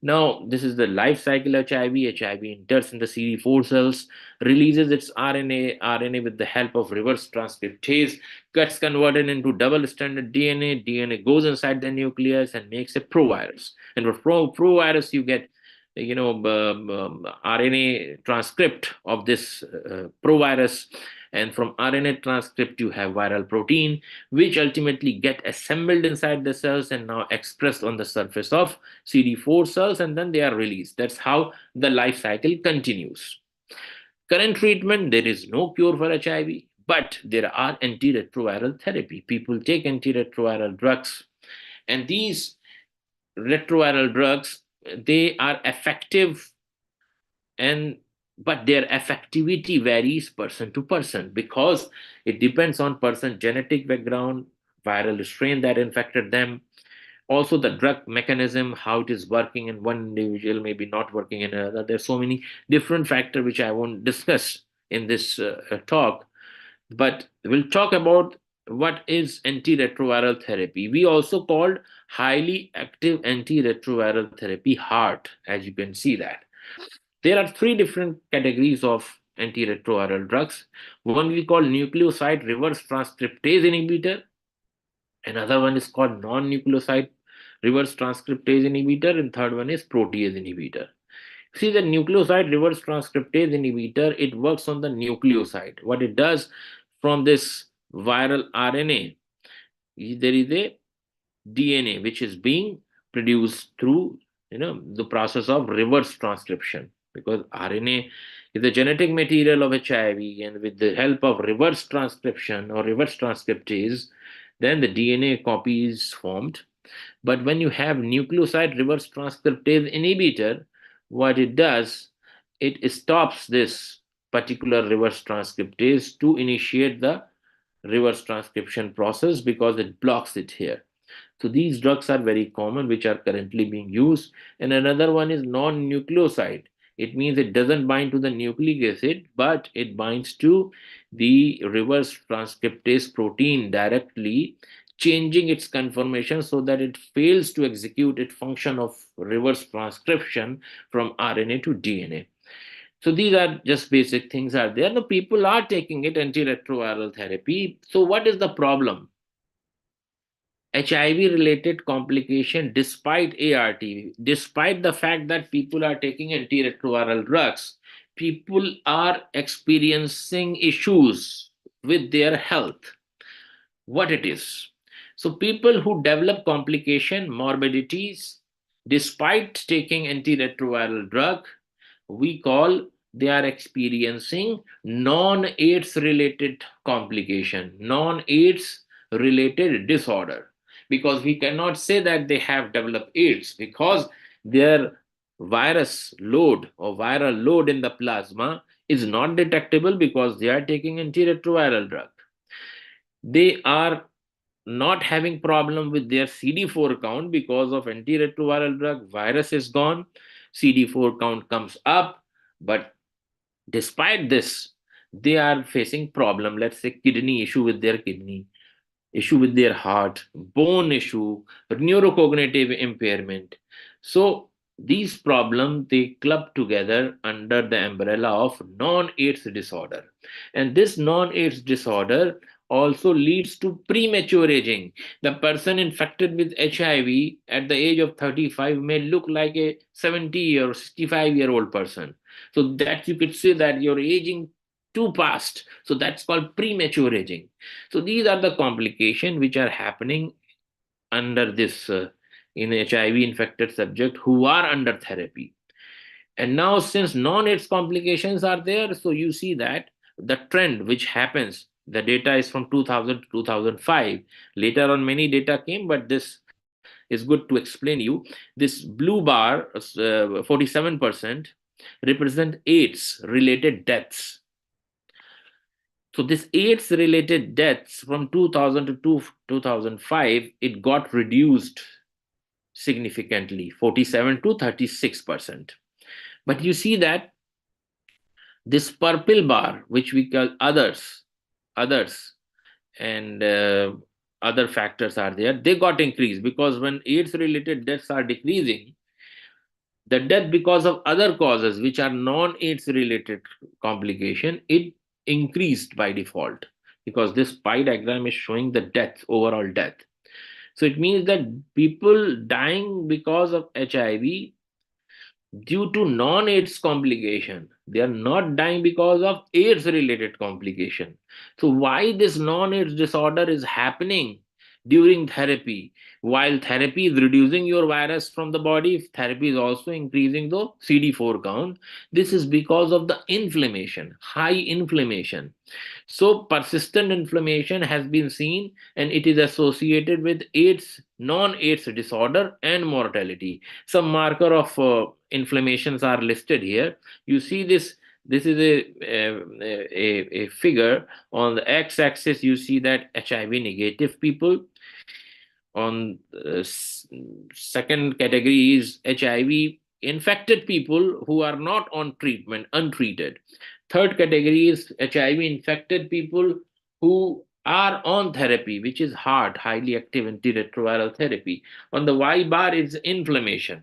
Now, this is the life cycle HIV. HIV enters in the CD4 cells, releases its RNA with the help of reverse transcriptase, gets converted into double-stranded DNA. DNA goes inside the nucleus and makes a provirus. And for provirus, you get RNA transcript of this provirus, and from RNA transcript you have viral protein, which ultimately get assembled inside the cells and now expressed on the surface of CD4 cells, and then they are released. That's how the life cycle continues. Current treatment, there is no cure for HIV, but there are antiretroviral therapy. People take antiretroviral drugs, and these retroviral drugs, they are effective, and but their effectivity varies person to person because it depends on person genetic background, viral strain that infected them, also the drug mechanism, how it is working in one individual, maybe not working in another. There's so many different factors which I won't discuss in this talk, but we'll talk about what is antiretroviral therapy. We also called highly active antiretroviral therapy HART, as you can see that. There are three different categories of antiretroviral drugs. One we call nucleoside reverse transcriptase inhibitor. Another one is called non-nucleoside reverse transcriptase inhibitor, and third one is protease inhibitor. See, the nucleoside reverse transcriptase inhibitor, it works on the nucleoside. What it does, from this viral RNA, there is a DNA which is being produced through the process of reverse transcription, because RNA is the genetic material of HIV, and with the help of reverse transcription or reverse transcriptase, then the DNA copy is formed. But when you have nucleoside reverse transcriptase inhibitor, what it does, it stops this particular reverse transcriptase to initiate the reverse transcription process because it blocks it here. So these drugs are very common, which are currently being used. And another one is non-nucleoside. It means it doesn't bind to the nucleic acid, but it binds to the reverse transcriptase protein directly changing its conformation so that it fails to execute its function of reverse transcription from RNA to DNA. So these are just basic things are there. The people are taking it antiretroviral therapy. So what is the problem? HIV related complication despite ART, despite the fact that people are taking antiretroviral drugs, people are experiencing issues with their health. What it is? So people who develop complication, morbidities, despite taking antiretroviral drug, we call they are experiencing non-AIDS related complication, non-AIDS related disorder. Because we cannot say that they have developed AIDS because their virus load or viral load in the plasma is not detectable because they are taking antiretroviral drug. They are not having problem with their CD4 count because of antiretroviral drug. Virus is gone, CD4 count comes up, but despite this, they are facing problem. Let's say kidney issue with their kidney, issue with their heart, bone issue, neurocognitive impairment. So these problems they club together under the umbrella of non-AIDS disorder. And this non-AIDS disorder also leads to premature aging. The person infected with HIV at the age of 35 may look like a 70 or 65-year-old person. So that you could say that you're aging too fast. So that's called premature aging. So these are the complications which are happening under this in HIV infected subject who are under therapy. And now since non-AIDS complications are there, so you see that the trend which happens, the data is from 2000 to 2005. Later on many data came, but this is good to explain you. This blue bar, 47%, represent AIDS related deaths. So this AIDS related deaths from 2000 to 2005, it got reduced significantly, 47 to 36%. But you see that this purple bar, which we call others, and other factors are there, they got increased because when AIDS related deaths are decreasing, the death because of other causes which are non-AIDS related complication, it increased by default because this pie diagram is showing the death, overall death. So it means that people dying because of HIV due to non-AIDS complication. They are not dying because of AIDS-related complication. So why this non-AIDS disorder is happening during therapy? While therapy is reducing your virus from the body, therapy is also increasing the CD4 count. This is because of the inflammation, high inflammation. So persistent inflammation has been seen and it is associated with AIDS, non-AIDS disorder and mortality. Some marker of inflammations are listed here. You see this is a figure. On the x-axis you see that HIV negative people. On second category is HIV infected people who are not on treatment, untreated. Third category is HIV infected people who are on therapy, which is hard, highly active antiretroviral therapy. On the Y bar is inflammation.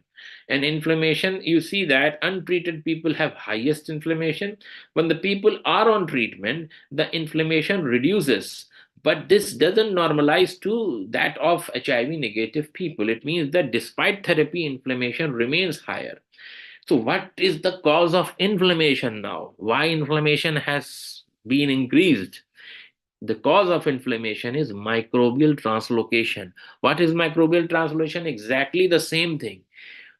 And inflammation, you see that untreated people have highest inflammation. When the people are on treatment, the inflammation reduces. But this doesn't normalize to that of HIV negative people. It means that despite therapy, inflammation remains higher. So, what is the cause of inflammation now? Why inflammation has been increased? The cause of inflammation is microbial translocation. What is microbial translocation? Exactly the same thing.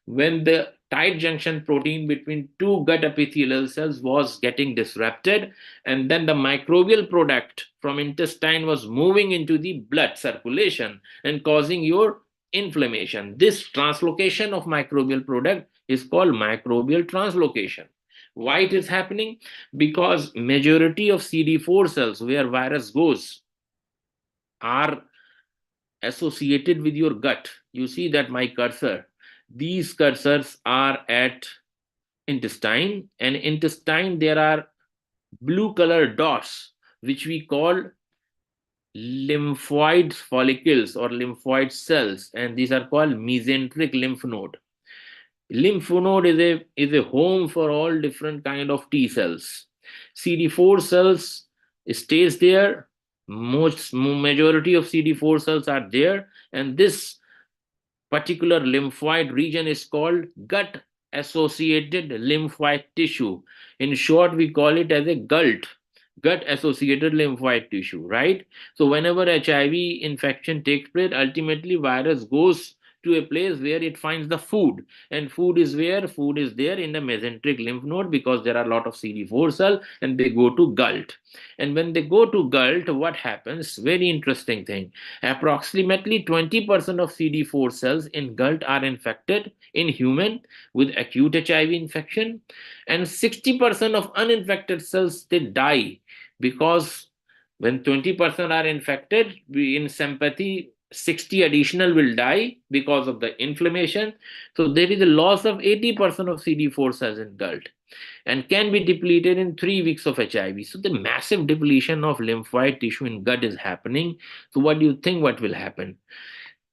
When the tight junction protein between two gut epithelial cells was getting disrupted, and then the microbial product from intestine was moving into the blood circulation and causing your inflammation. This translocation of microbial product is called microbial translocation. Why it is happening? Because majority of CD4 cells where virus goes are associated with your gut. You see that my cursor, these cursors are at intestine, and intestine there are blue color dots which we call lymphoid follicles or lymphoid cells, and these are called mesenteric lymph node. Lymph node is a home for all different kind of T cells. CD4 cells stays there. Majority of CD4 cells are there, and this particular lymphoid region is called gut associated lymphoid tissue. In short, we call it as a gut associated lymphoid tissue, right? So whenever HIV infection takes place, ultimately virus goes to a place where it finds the food, and food is where food is there in the mesenteric lymph node, because there are a lot of CD4 cell, and they go to gut. And when they go to gut, what happens? Very interesting thing. Approximately 20% of CD4 cells in gut are infected in human with acute HIV infection, and 60% of uninfected cells they die, because when 20% are infected, in sympathy 60 additional will die because of the inflammation. So there is a loss of 80% of CD4 cells in gut, and can be depleted in 3 weeks of HIV. So the massive depletion of lymphoid tissue in gut is happening. So what do you think what will happen?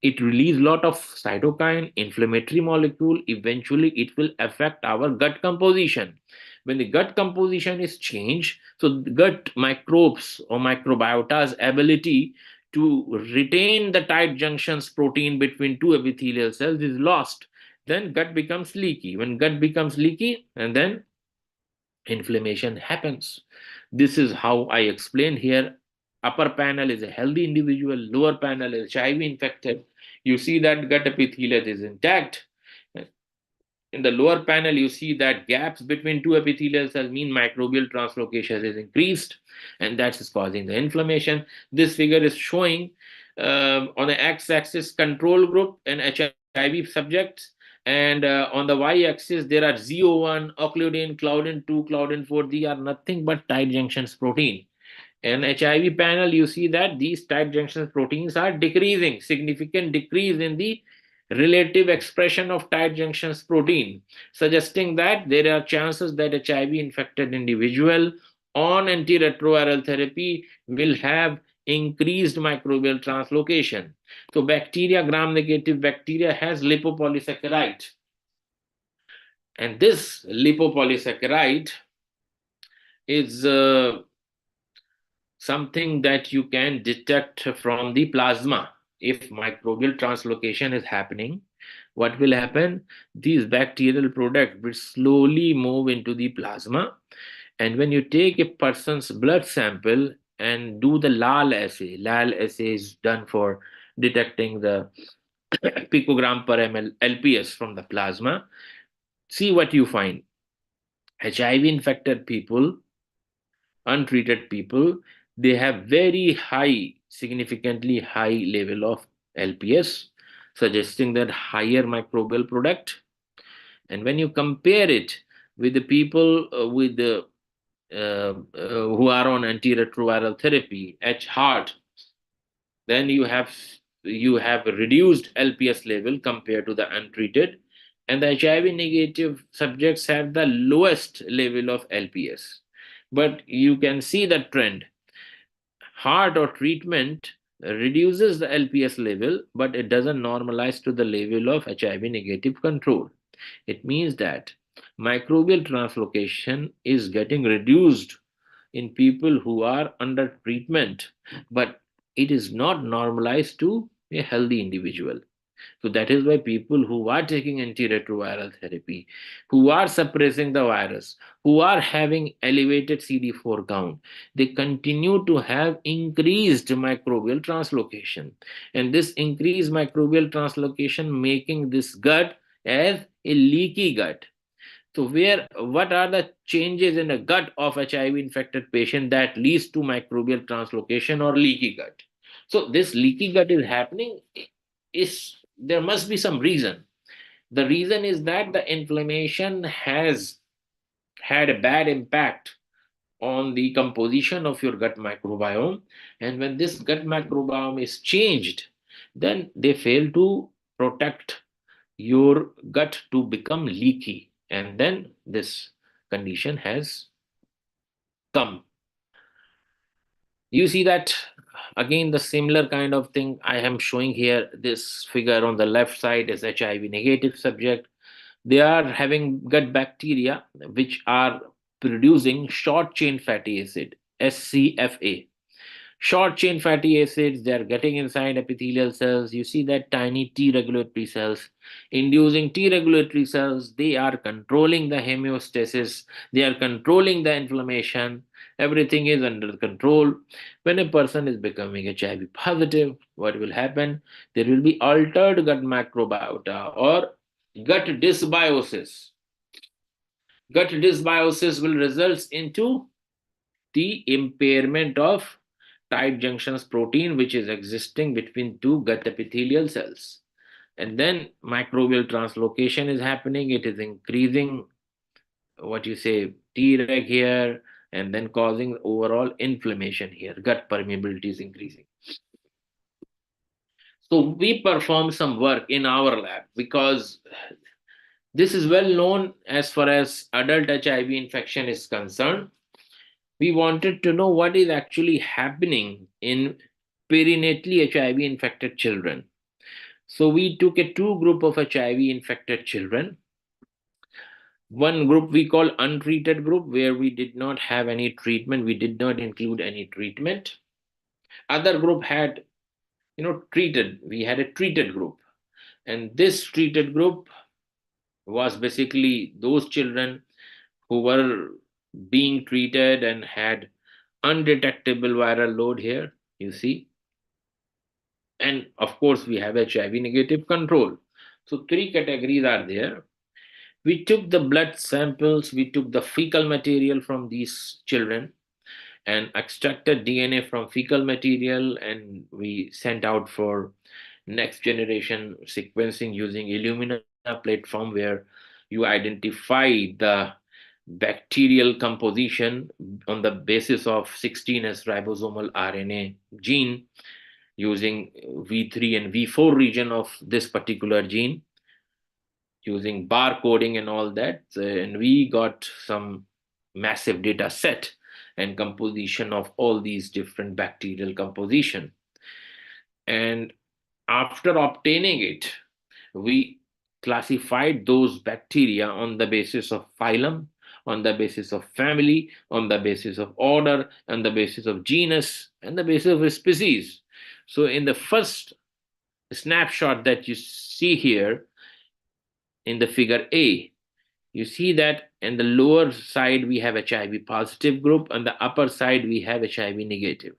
It release lot of cytokine inflammatory molecule. Eventually it will affect our gut composition. When the gut composition is changed, so the gut microbes or microbiota's ability to retain the tight junctions protein between two epithelial cells is lost. Then gut becomes leaky. When gut becomes leaky, and then inflammation happens. This is how I explained here. Upper panel is a healthy individual, lower panel is HIV infected. You see that gut epithelium is intact. In the lower panel, you see that gaps between two epithelial cells mean microbial translocation is increased, and that is causing the inflammation. This figure is showing on the x-axis control group and HIV subjects, and on the y-axis there are ZO1, occludin, claudin 2, claudin 4. These are nothing but tight junctions protein. In HIV panel, you see that these tight junction proteins are decreasing, significant decrease in the relative expression of tight junctions protein, suggesting that there are chances that HIV infected individual on antiretroviral therapy will have increased microbial translocation. So bacteria, gram negative bacteria has lipopolysaccharide, and this lipopolysaccharide is something that you can detect from the plasma. If microbial translocation is happening, what will happen? These bacterial products will slowly move into the plasma. And when you take a person's blood sample and do the LAL assay is done for detecting the picogram per ml LPS from the plasma. See what you find. HIV infected people, untreated people, they have very high, significantly high level of LPS, suggesting that higher microbial product. And when you compare it with the people with the who are on antiretroviral therapy, H heart, then you have reduced LPS level compared to the untreated, and the HIV negative subjects have the lowest level of LPS. But you can see the trend. Heart or treatment reduces the LPS level, but it doesn't normalize to the level of HIV negative control. It means that microbial translocation is getting reduced in people who are under treatment, but it is not normalized to a healthy individual. So that is why people who are taking antiretroviral therapy, who are suppressing the virus, who are having elevated CD4 count, they continue to have increased microbial translocation. And this increased microbial translocation making this gut as a leaky gut. So what are the changes in the gut of HIV infected patient that leads to microbial translocation or leaky gut? So this leaky gut is happening, is there must be some reason. The reason is that the inflammation has had a bad impact on the composition of your gut microbiome, and when this gut microbiome is changed, then they fail to protect your gut to become leaky, and then this condition has come. You see that again, the similar kind of thing I am showing here. This figure on the left side is HIV negative subject. They are having gut bacteria which are producing short chain fatty acid, SCFA. Short chain fatty acids, they are getting inside epithelial cells. You see that tiny T regulatory cells. Inducing T regulatory cells, they are controlling the homeostasis, they are controlling the inflammation. Everything is under control. When a person is becoming HIV positive, what will happen? There will be altered gut microbiota or gut dysbiosis. Gut dysbiosis will result into the impairment of tight junctions protein which is existing between two gut epithelial cells. And then microbial translocation is happening. It is increasing what you say Treg here, and then causing overall inflammation here. Gut permeability is increasing. So we perform some work in our lab because this is well known as far as adult HIV infection is concerned. We wanted to know what is actually happening in perinatally HIV infected children. So we took a two group of HIV infected children. One group we call untreated group, where we did not have any treatment, we did not include any treatment. Other group had, treated. We had a treated group, and this treated group was basically those children who were being treated and had undetectable viral load here, you see. And of course, we have HIV negative control. So, three categories are there. We took the blood samples, we took the fecal material from these children and extracted DNA from fecal material, and we sent out for next generation sequencing using Illumina platform, where you identify the bacterial composition on the basis of 16S ribosomal RNA gene using V3 and V4 region of this particular gene, using barcoding and all that. And we got some massive data set and composition of all these different bacterial composition. And after obtaining it, we classified those bacteria on the basis of phylum, on the basis of family, on the basis of order, on the basis of genus, and the basis of species. So in the first snapshot that you see here in the figure A, you see that in the lower side we have HIV positive group, and the upper side we have HIV negative.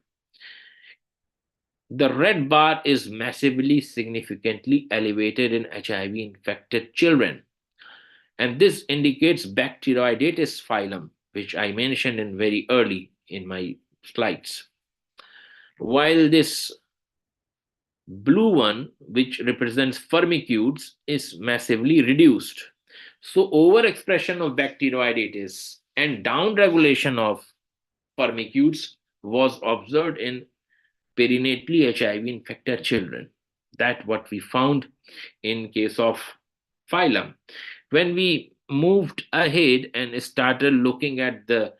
The red bar is massively significantly elevated in HIV infected children. And this indicates Bacteroidetes phylum, which I mentioned in very early in my slides. While this blue one, which represents firmicutes, is massively reduced. So overexpression of Bacteroidetes and downregulation of firmicutes was observed in perinatally HIV infected children. That's what we found in case of phylum. When we moved ahead and started looking at the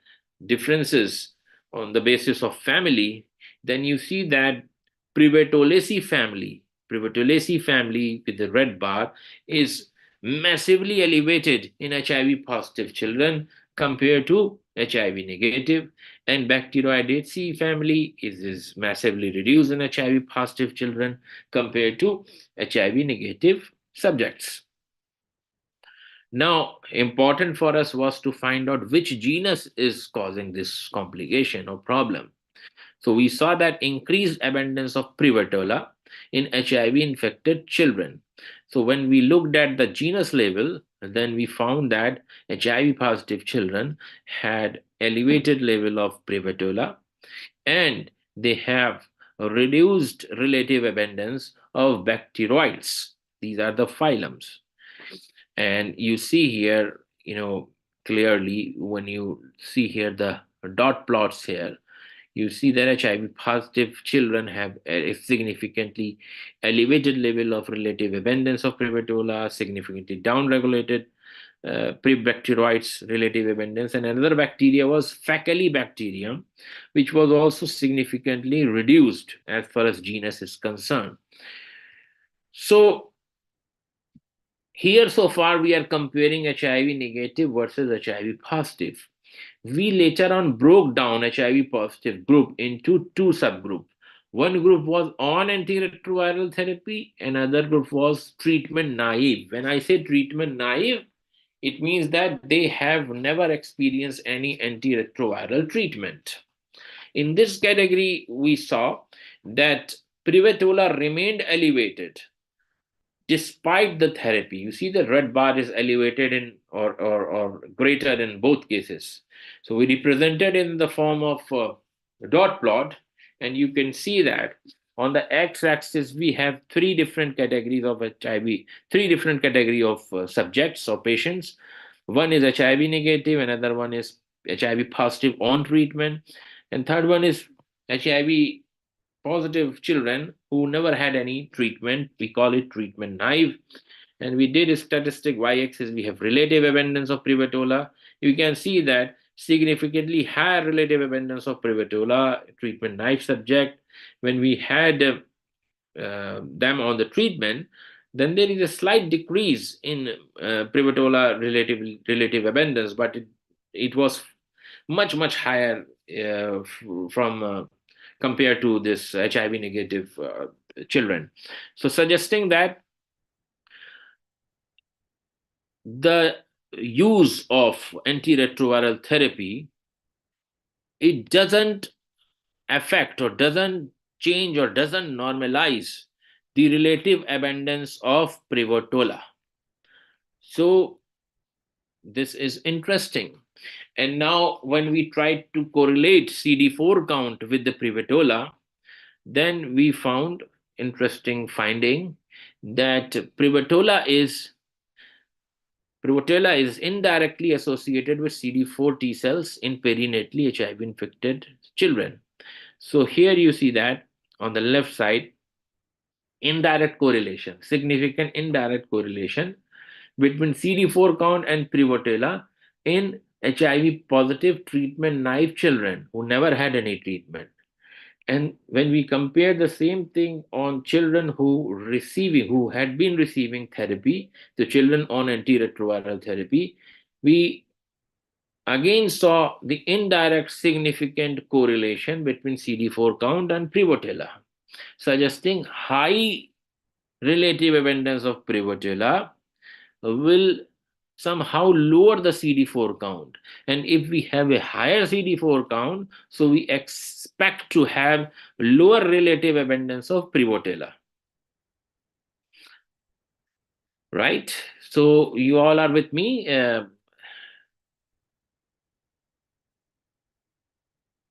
differences on the basis of family, then you see that Privetolaceae family with the red bar is massively elevated in HIV positive children compared to HIV negative, and Bacteroidetes family is massively reduced in HIV positive children compared to HIV negative subjects. Now, important for us was to find out which genus is causing this complication or problem. So we saw that increased abundance of Prevetola in HIV infected children. So when we looked at the genus level, then we found that HIV positive children had elevated level of Prevetola, and they have a reduced relative abundance of bacteroids. These are the phylums. And you see here, clearly when you see here the dot plots here, you see that HIV positive children have a significantly elevated level of relative abundance of Prevetola, significantly downregulated Prebacteroides relative abundance, and another bacteria was Faecalibacterium, which was also significantly reduced as far as genus is concerned. So here so far we are comparing HIV negative versus HIV positive. We later on broke down HIV positive group into two subgroups. One group was on antiretroviral therapy, another group was treatment naive. When I say treatment naive, it means that they have never experienced any antiretroviral treatment. In this category, we saw that Prevetola remained elevated despite the therapy. You see the red bar is elevated in or greater in both cases. So we represented in the form of a dot plot, and you can see that on the x-axis we have three different categories of HIV, three different category of subjects or patients. One is HIV negative, another one is HIV positive on treatment, and third one is HIV positive children who never had any treatment. We call it treatment naive. And we did a statistic y-axis. We have relative abundance of Prevetola. You can see that significantly higher relative abundance of Prevetola treatment naive subject. When we had them on the treatment, then there is a slight decrease in Prevetola relative abundance, but it was much higher from compared to this HIV negative children. So suggesting that the use of antiretroviral therapy, it doesn't affect or doesn't change or doesn't normalize the relative abundance of Prevetola. So this is interesting. And now when we try to correlate CD4 count with the Prevetola, then we found interesting finding that Prevetola is indirectly associated with CD4 T cells in perinatally HIV infected children. So here you see that on the left side, indirect correlation, significant indirect correlation between CD4 count and Prevotella in HIV positive treatment naive children who never had any treatment. And when we compare the same thing on children who had been receiving therapy, the children on antiretroviral therapy, we again saw the indirect significant correlation between CD4 count and Prevotella, suggesting high relative abundance of Prevotella will somehow lower the CD4 count. And if we have a higher CD4 count, so we expect to have lower relative abundance of Prevotella. Right? So you all are with me?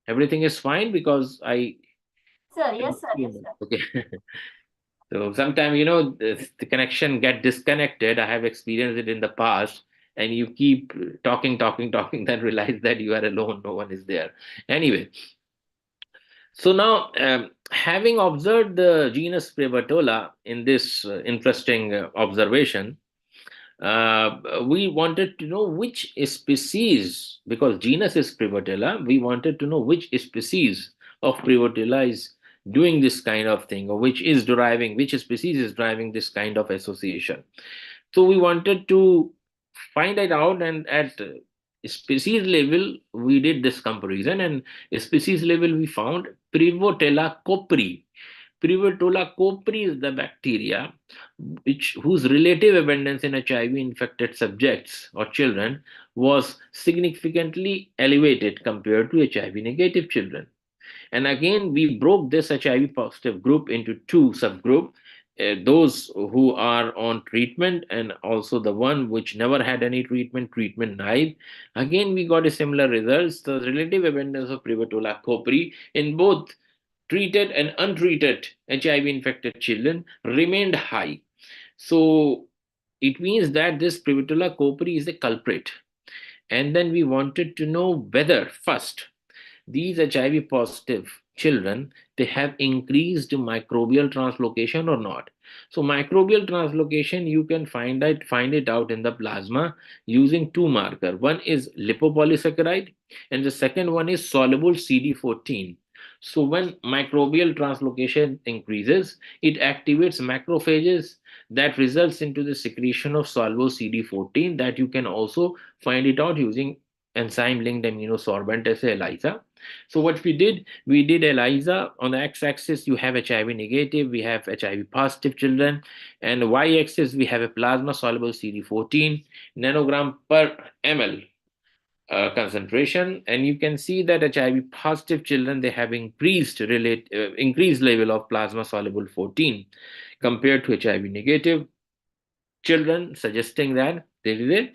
Everything is fine because I... Sir, yes, sir, yes, sir. Okay. So sometimes, the connection get disconnected. I have experienced it in the past, and you keep talking, then realize that you are alone. No one is there. Anyway, so now having observed the genus Prevatola in this interesting observation, we wanted to know which species, because genus is Prevotella, we wanted to know which species of Prevotella is doing this kind of thing, or which species is driving this kind of association. So we wanted to find it out, and at species level, we did this comparison, and species level, we found Prevotella copri. Prevotella copri is the bacteria whose relative abundance in HIV infected subjects or children was significantly elevated compared to HIV negative children. And again, we broke this HIV positive group into two subgroups. Those who are on treatment and also the one which never had any treatment naive. Again, we got a similar results. The relative abundance of Prevotella copri in both treated and untreated HIV infected children remained high. So it means that this Prevotella copri is a culprit. And then we wanted to know whether first these HIV positive children, they have increased microbial translocation or not. So microbial translocation, you can find it out in the plasma using two markers. One is lipopolysaccharide, and the second one is soluble CD14. So when microbial translocation increases, it activates macrophages that results into the secretion of soluble CD14 that you can also find it out using enzyme linked immunosorbent as ELISA. So what we did ELISA. On the x-axis you have HIV negative, we have HIV positive children, and the y-axis we have a plasma soluble CD14 nanogram per ml concentration, and you can see that HIV positive children, they have increased level of plasma soluble 14 compared to HIV negative children, suggesting that there is a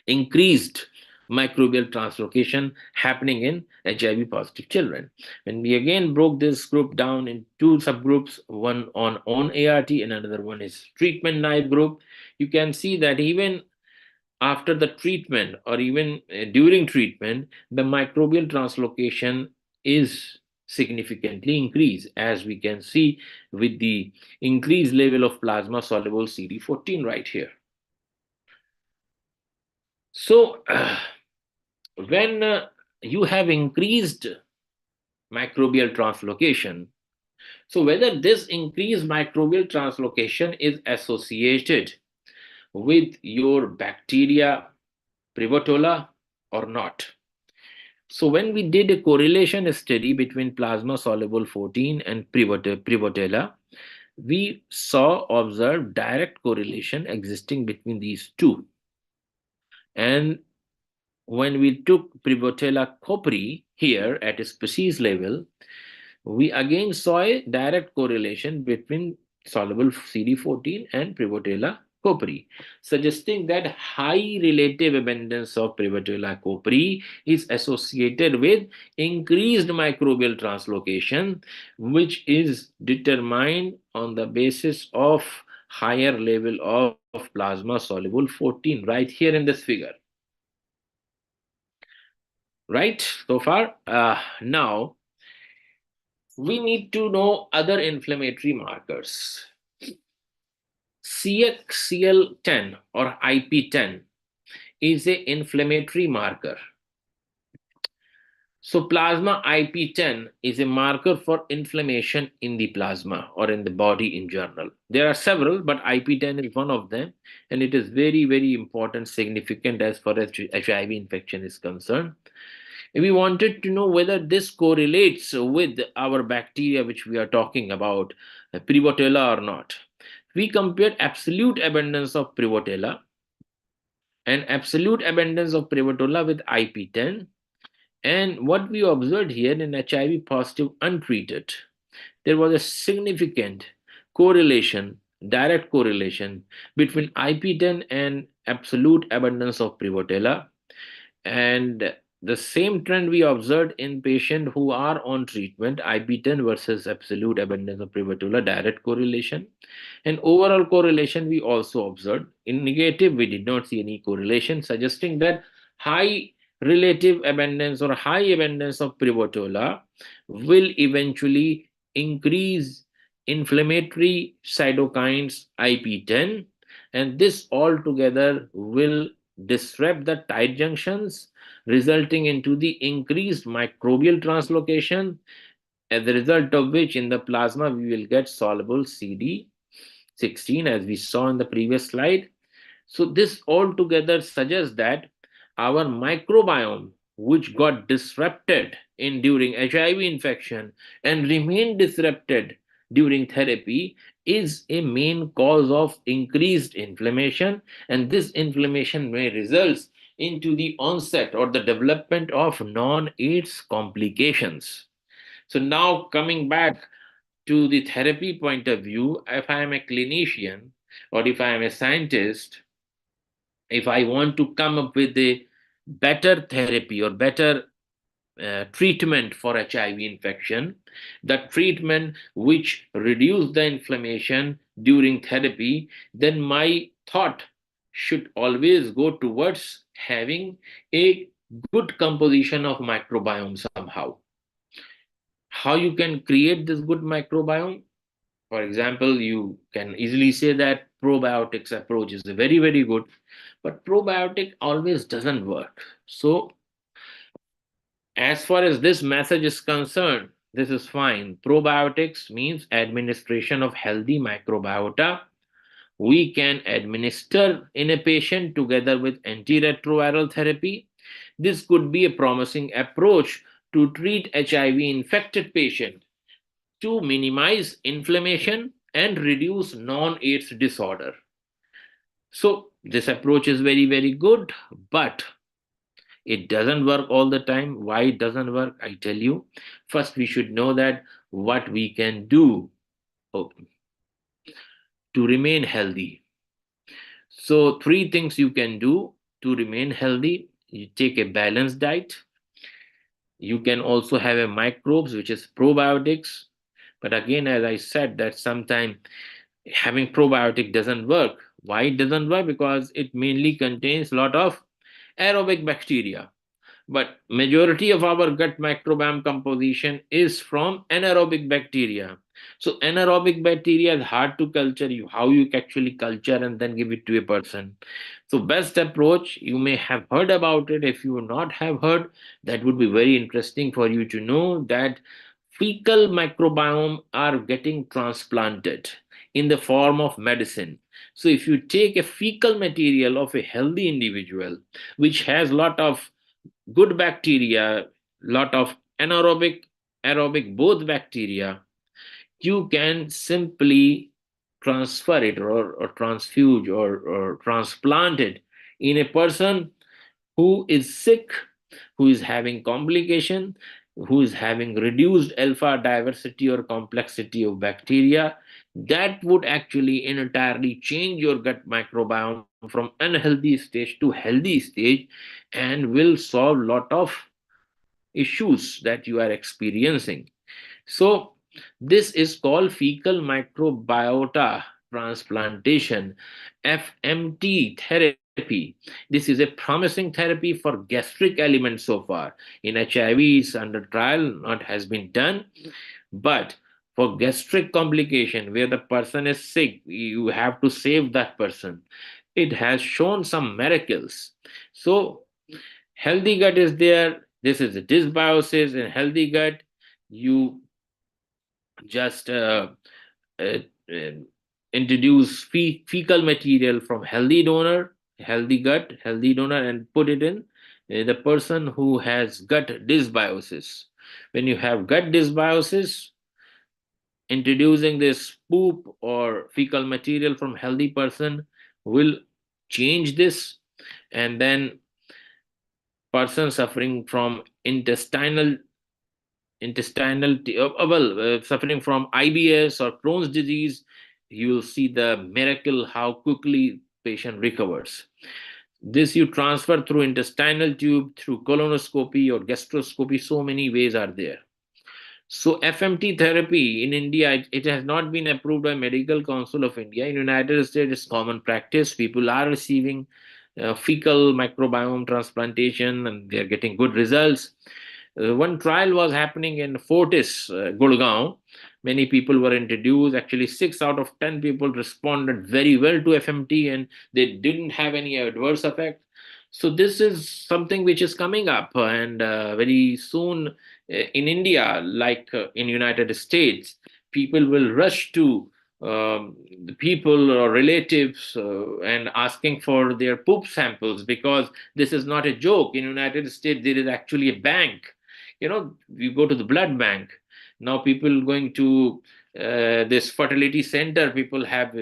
increased microbial translocation happening in HIV positive children. When we again broke this group down in two subgroups, one on ART and another one is treatment naive group, you can see that even after the treatment or even during treatment, the microbial translocation is significantly increased, as we can see with the increased level of plasma soluble CD14 right here. So, when you have increased microbial translocation, so whether this increased microbial translocation is associated with your bacteria Prevotella or not. So when we did a correlation study between plasma soluble 14 and Prevotella, we observed direct correlation existing between these two. And when we took Prevotella copri here at a species level, we again saw a direct correlation between soluble CD14 and Prevotella copri, suggesting that high relative abundance of Prevotella copri is associated with increased microbial translocation, which is determined on the basis of higher level of plasma soluble 14 right here in this figure. Right, so far. Now we need to know other inflammatory markers. CXCL10 or IP10 is an inflammatory marker. So plasma IP10 is a marker for inflammation in the plasma or in the body in general. There are several, but IP10 is one of them, and it is very, very important, significant as far as HIV infection is concerned. We wanted to know whether this correlates with our bacteria which we are talking about, Prevotella or not. We compared absolute abundance of Prevotella and absolute abundance of Prevotella with IP10. And what we observed here in HIV positive untreated, there was a significant correlation, direct correlation between IP10 and absolute abundance of Prevotella. And the same trend we observed in patients who are on treatment, IP10 versus absolute abundance of Prevotella, direct correlation. And overall correlation we also observed. In negative, we did not see any correlation, suggesting that high relative abundance or high abundance of Prevotella will eventually increase inflammatory cytokines IP10, and this altogether will disrupt the tight junctions, resulting into the increased microbial translocation, as a result of which in the plasma we will get soluble CD16 as we saw in the previous slide. So this altogether suggests that our microbiome, which got disrupted in during HIV infection and remained disrupted during therapy, is a main cause of increased inflammation, and this inflammation may result into the onset or the development of non-AIDS complications. So now coming back to the therapy point of view, if I am a clinician or if I am a scientist, if I want to come up with a better therapy or better treatment for HIV infection, the treatment which reduce the inflammation during therapy, then my thought should always go towards having a good composition of microbiome somehow. How you can create this good microbiome? For example, you can easily say that probiotics approach is very, very good, but probiotic always doesn't work. So, as far as this message is concerned, this is fine. Probiotics means administration of healthy microbiota. We can administer in a patient together with antiretroviral therapy. This could be a promising approach to treat HIV infected patients to minimize inflammation and reduce non-AIDS disorder. So this approach is very, very good, but it doesn't work all the time. Why it doesn't work? I tell you. First, we should know that what we can do oh, to remain healthy. So three things you can do to remain healthy. You take a balanced diet. You can also have a microbes, which is probiotics. But again, as I said, that sometimes having probiotic doesn't work. Why it doesn't work? Because it mainly contains a lot of aerobic bacteria. But majority of our gut microbiome composition is from anaerobic bacteria. So anaerobic bacteria is hard to culture. You how you actually culture and then give it to a person. So best approach, you may have heard about it. If you not have heard, that would be very interesting for you to know that fecal microbiome are getting transplanted in the form of medicine. So if you take a fecal material of a healthy individual which has lot of good bacteria, lot of anaerobic, aerobic, both bacteria, you can simply transfer it or transfuse or transplant it in a person who is sick, who is having complication, who is having reduced alpha diversity or complexity of bacteria. That would actually entirely change your gut microbiome from unhealthy stage to healthy stage and will solve lot of issues that you are experiencing. So, this is called fecal microbiota transplantation, FMT therapy. This is a promising therapy for gastric element so far. In HIV, it's under trial, not has been done, but for gastric complication where the person is sick, you have to save that person. It has shown some miracles. So, healthy gut is there. This is a dysbiosis in healthy gut. You just uh, um, introduce fecal material from healthy donor, healthy gut, healthy donor, and put it in the person who has gut dysbiosis. When you have gut dysbiosis, introducing this poop or fecal material from healthy person will change this, and then person suffering from suffering from IBS or Crohn's disease, you will see the miracle how quickly patient recovers. This you transfer through intestinal tube, through colonoscopy or gastroscopy. So many ways are there. So FMT therapy in India, it has not been approved by Medical Council of India. In United States, it's common practice. People are receiving fecal microbiome transplantation and they are getting good results. One trial was happening in Fortis, Gurgaon. Many people were introduced. Actually, 6 out of 10 people responded very well to FMT and they didn't have any adverse effect. So this is something which is coming up, and very soon in India, like in United States, people will rush to the people or relatives and asking for their poop samples because this is not a joke. In United States, there is actually a bank. You go to the blood bank. Now people going to this fertility center. People have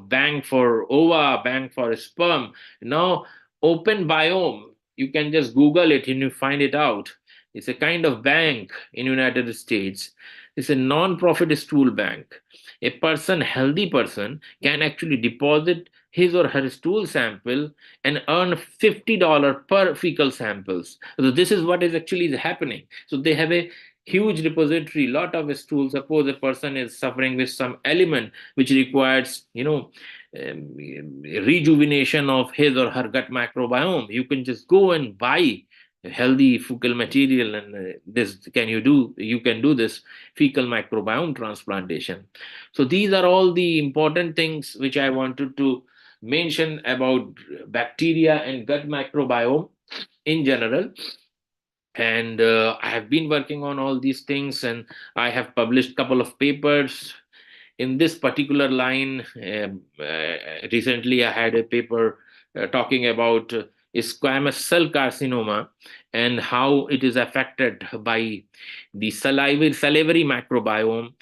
bank for ova, bank for sperm. Now open biome, you can just Google it and you find it out. It's a kind of bank in United States. It's a non-profit stool bank. A person, healthy person, can actually deposit his or her stool sample and earn $50 per fecal samples. So this is what is actually happening. So they have a huge repository, lot of stools. Suppose a person is suffering with some element which requires, rejuvenation of his or her gut microbiome. You can just go and buy healthy fecal material, and this can you do you can do this fecal microbiome transplantation. So these are all the important things which I wanted to mention about bacteria and gut microbiome in general. And I have been working on all these things, and I have published couple of papers in this particular line. Recently, I had a paper talking about squamous cell carcinoma and how it is affected by the salivary microbiome.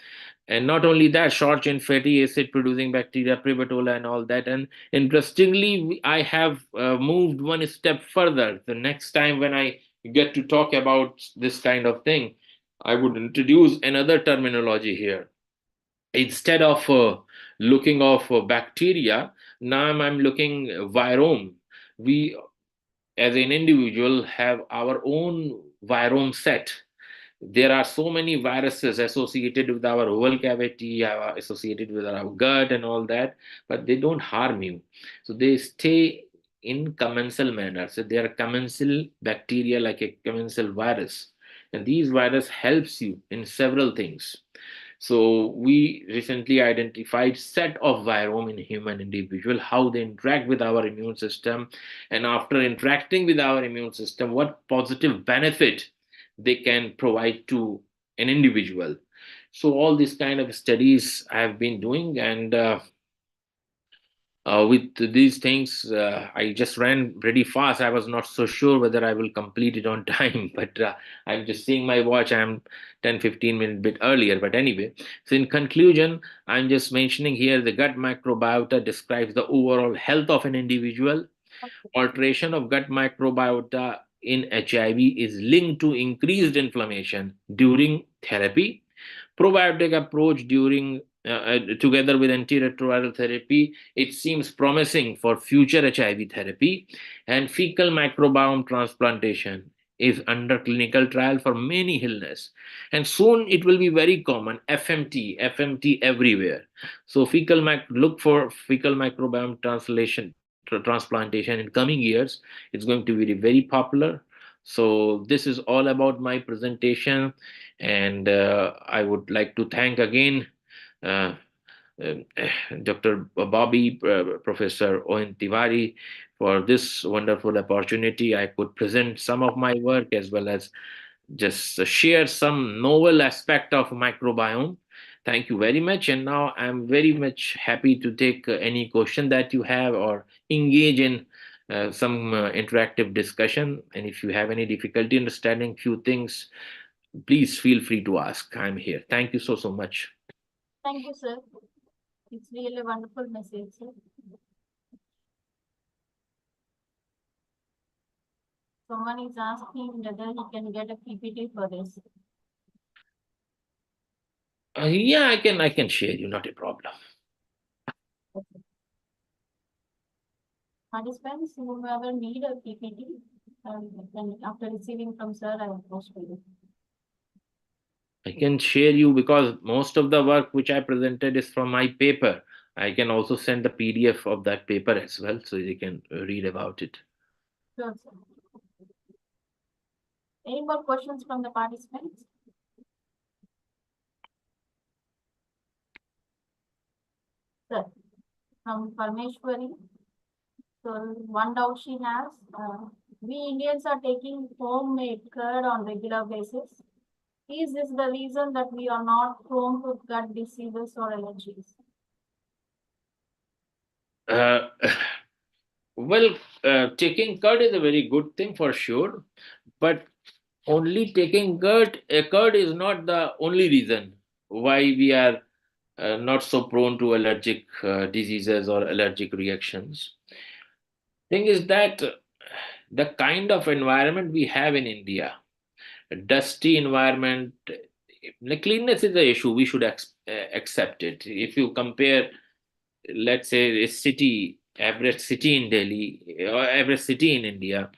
And not only that, short chain fatty acid producing bacteria, Prevotella, and all that. And interestingly, I have moved one step further. The next time when I get to talk about this kind of thing, I would introduce another terminology here. Instead of looking of bacteria, now I'm looking virome. We as an individual have our own virome set. There are so many viruses associated with our oral cavity, associated with our gut and all that, but they don't harm you. So they stay in commensal manner. So they are commensal bacteria like a commensal virus. And these virus helps you in several things. So we recently identified set of virome in human individual, how they interact with our immune system, and after interacting with our immune system, what positive benefit they can provide to an individual. So all these kind of studies I have been doing, and with these things, I just ran pretty fast. I was not so sure whether I will complete it on time, but I'm just seeing my watch. I'm 10-15 minutes bit earlier. But anyway, so in conclusion, I'm just mentioning here the gut microbiota describes the overall health of an individual. Alteration of gut microbiota in HIV is linked to increased inflammation during therapy. Probiotic approach during together with antiretroviral therapy, it seems promising for future HIV therapy. And fecal microbiome transplantation is under clinical trial for many illness, and soon it will be very common. FMT everywhere. So look for fecal microbiome transplantation in coming years. It's going to be very popular. So this is all about my presentation, and I would like to thank again uh, uh, Dr. Bobby, Professor Owen Tiwari, for this wonderful opportunity. I could present some of my work as well as just share some novel aspect of microbiome. Thank you very much. And now I'm very much happy to take any question that you have or engage in some interactive discussion. And if you have any difficulty understanding few things, please feel free to ask. I'm here. Thank you so much. Thank you, sir. It's really a wonderful message, sir. Someone is asking whether he can get a PPT for this. Yeah, I can share you, not a problem. Participants, whoever need a PPT, then after receiving from sir, I will post to you. I can share you because most of the work which I presented is from my paper. I can also send the PDF of that paper as well, so you can read about it. Sure, sir. Any more questions from the participants? Sir, from Parmeshwari. So one doubt she has, we Indians are taking homemade curd on regular basis. Is this the reason that we are not prone to gut diseases or allergies? Uh, well, taking curd is a very good thing for sure, but only taking curd is not the only reason why we are not so prone to allergic diseases or allergic reactions. Thing is that the kind of environment we have in India, a dusty environment, the cleanness is the issue. We should accept it. If you compare, let's say, a city, average city in Delhi or average city in India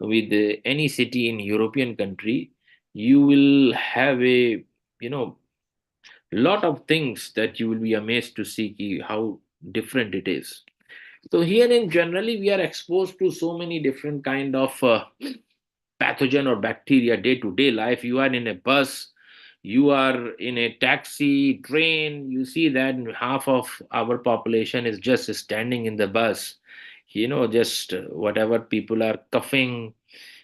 with any city in European country, you will have a lot of things that you will be amazed to see how different it is. So here in generally we are exposed to so many different kind of pathogen or bacteria day to day life. You are in a bus, you are in a taxi, train, you see that half of our population is just standing in the bus, just whatever people are coughing,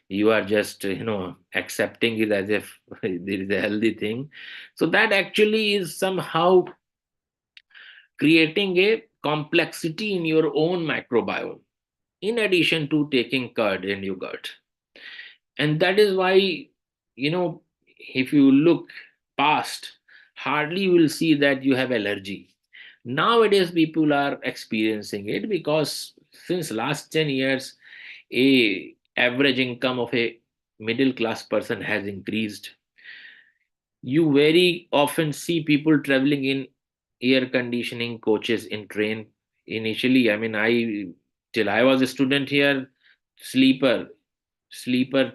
you are just accepting it as if there is a healthy thing. So that actually is somehow creating a complexity in your own microbiome, in addition to taking curd in your gut. And that is why, if you look past, hardly you will see that you have allergy. Nowadays people are experiencing it because since last 10 years, a average income of a middle class person has increased. You very often see people traveling in air conditioning coaches in train. Initially, I mean, I till I was a student here, sleeper sleeper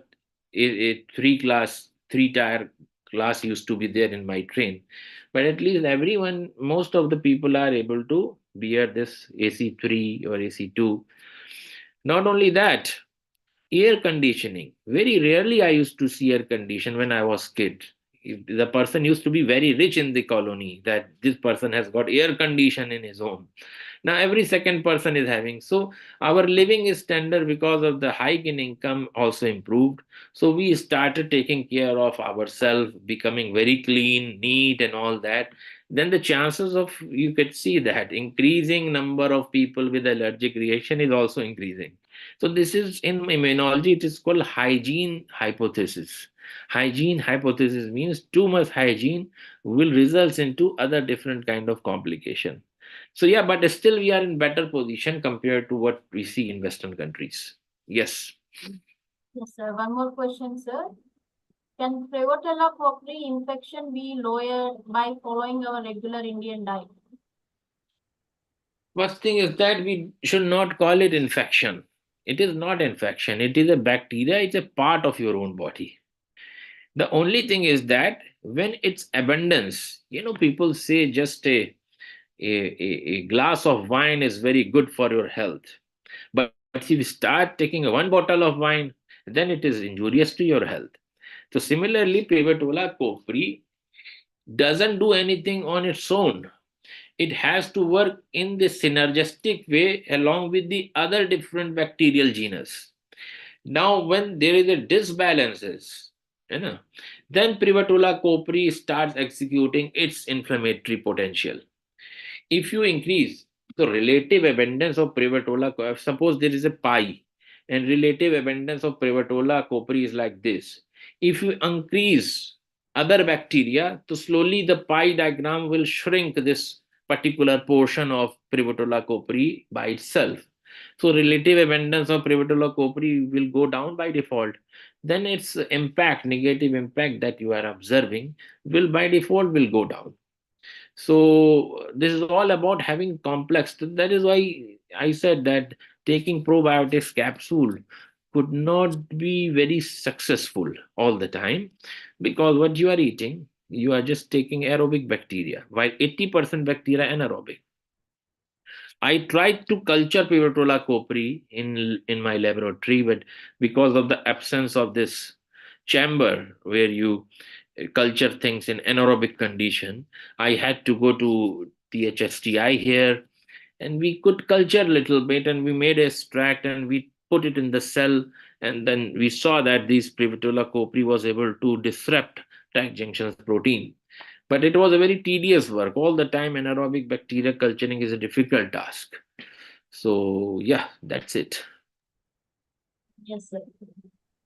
a three tire class used to be there in my train. But at least everyone, most of the people are able to bear this AC3 or AC2. Not only that, air conditioning, very rarely I used to see air condition when I was kid. If the person used to be very rich in the colony, that this person has got air condition in his home. Now every second person is having. So our living standard, because of the hike in income, also improved. So we started taking care of ourselves, becoming very clean, neat, and all that. Then the chances of, you could see that increasing number of people with allergic reaction is also increasing. So this is, in immunology, it is called hygiene hypothesis. Hygiene hypothesis means too much hygiene will result into other different kind of complication. So yeah, but still we are in better position compared to what we see in Western countries. Yes. Yes, sir. One more question, sir. Can Prevotella cocci infection be lowered by following our regular Indian diet? First thing is that we should not call it infection. It is not infection. It is a bacteria. It's a part of your own body. The only thing is that when it's abundance, people say just a glass of wine is very good for your health. But if you start taking one bottle of wine, then it is injurious to your health. So similarly, Prevotella copri doesn't do anything on its own. It has to work in the synergistic way along with the other different bacterial genus. Now, when there is a disbalances, you know, then Prevotella copri starts executing its inflammatory potential. If you increase the relative abundance of Prevotella, suppose there is a pie and relative abundance of Prevotella copri is like this. If you increase other bacteria, so slowly the pie diagram will shrink this particular portion of Prevotella copri by itself. So relative abundance of Prevotella copri will go down by default. Then its impact, negative impact that you are observing, will by default will go down. So this is all about having complex. That is why I said that taking probiotics capsule could not be very successful all the time, because what you are eating, you are just taking aerobic bacteria, while 80% bacteria anaerobic. I tried to culture Pivotola copri in my laboratory, but because of the absence of this chamber where you culture things in anaerobic condition, I had to go to THSTI here, and we could culture a little bit, and we made a extract and we put it in the cell, and then we saw that this Privitola copri was able to disrupt tight junctions protein. But it was a very tedious work. All the time, anaerobic bacteria culturing is a difficult task. So, yeah, that's it. Yes, sir.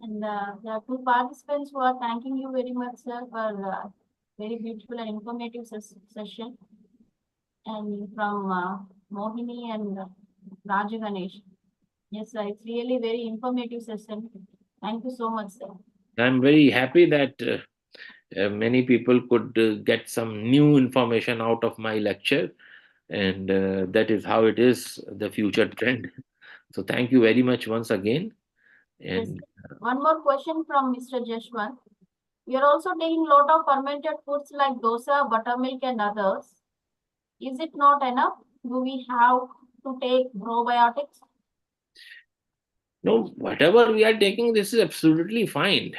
And there are two participants who are thanking you very much, sir, for very beautiful and informative session. And from Mohini and Raju Ganesh. Yes, sir. It's really very informative session. Thank you so much, sir. I'm very happy that many people could get some new information out of my lecture, and that is how it is the future trend. So, thank you very much once again. Yes. And One more question from Mr. Jeshwant. We are also taking lot of fermented foods like dosa, buttermilk, and others. Is it not enough? Do we have to take probiotics? No, whatever we are taking, this is absolutely fine.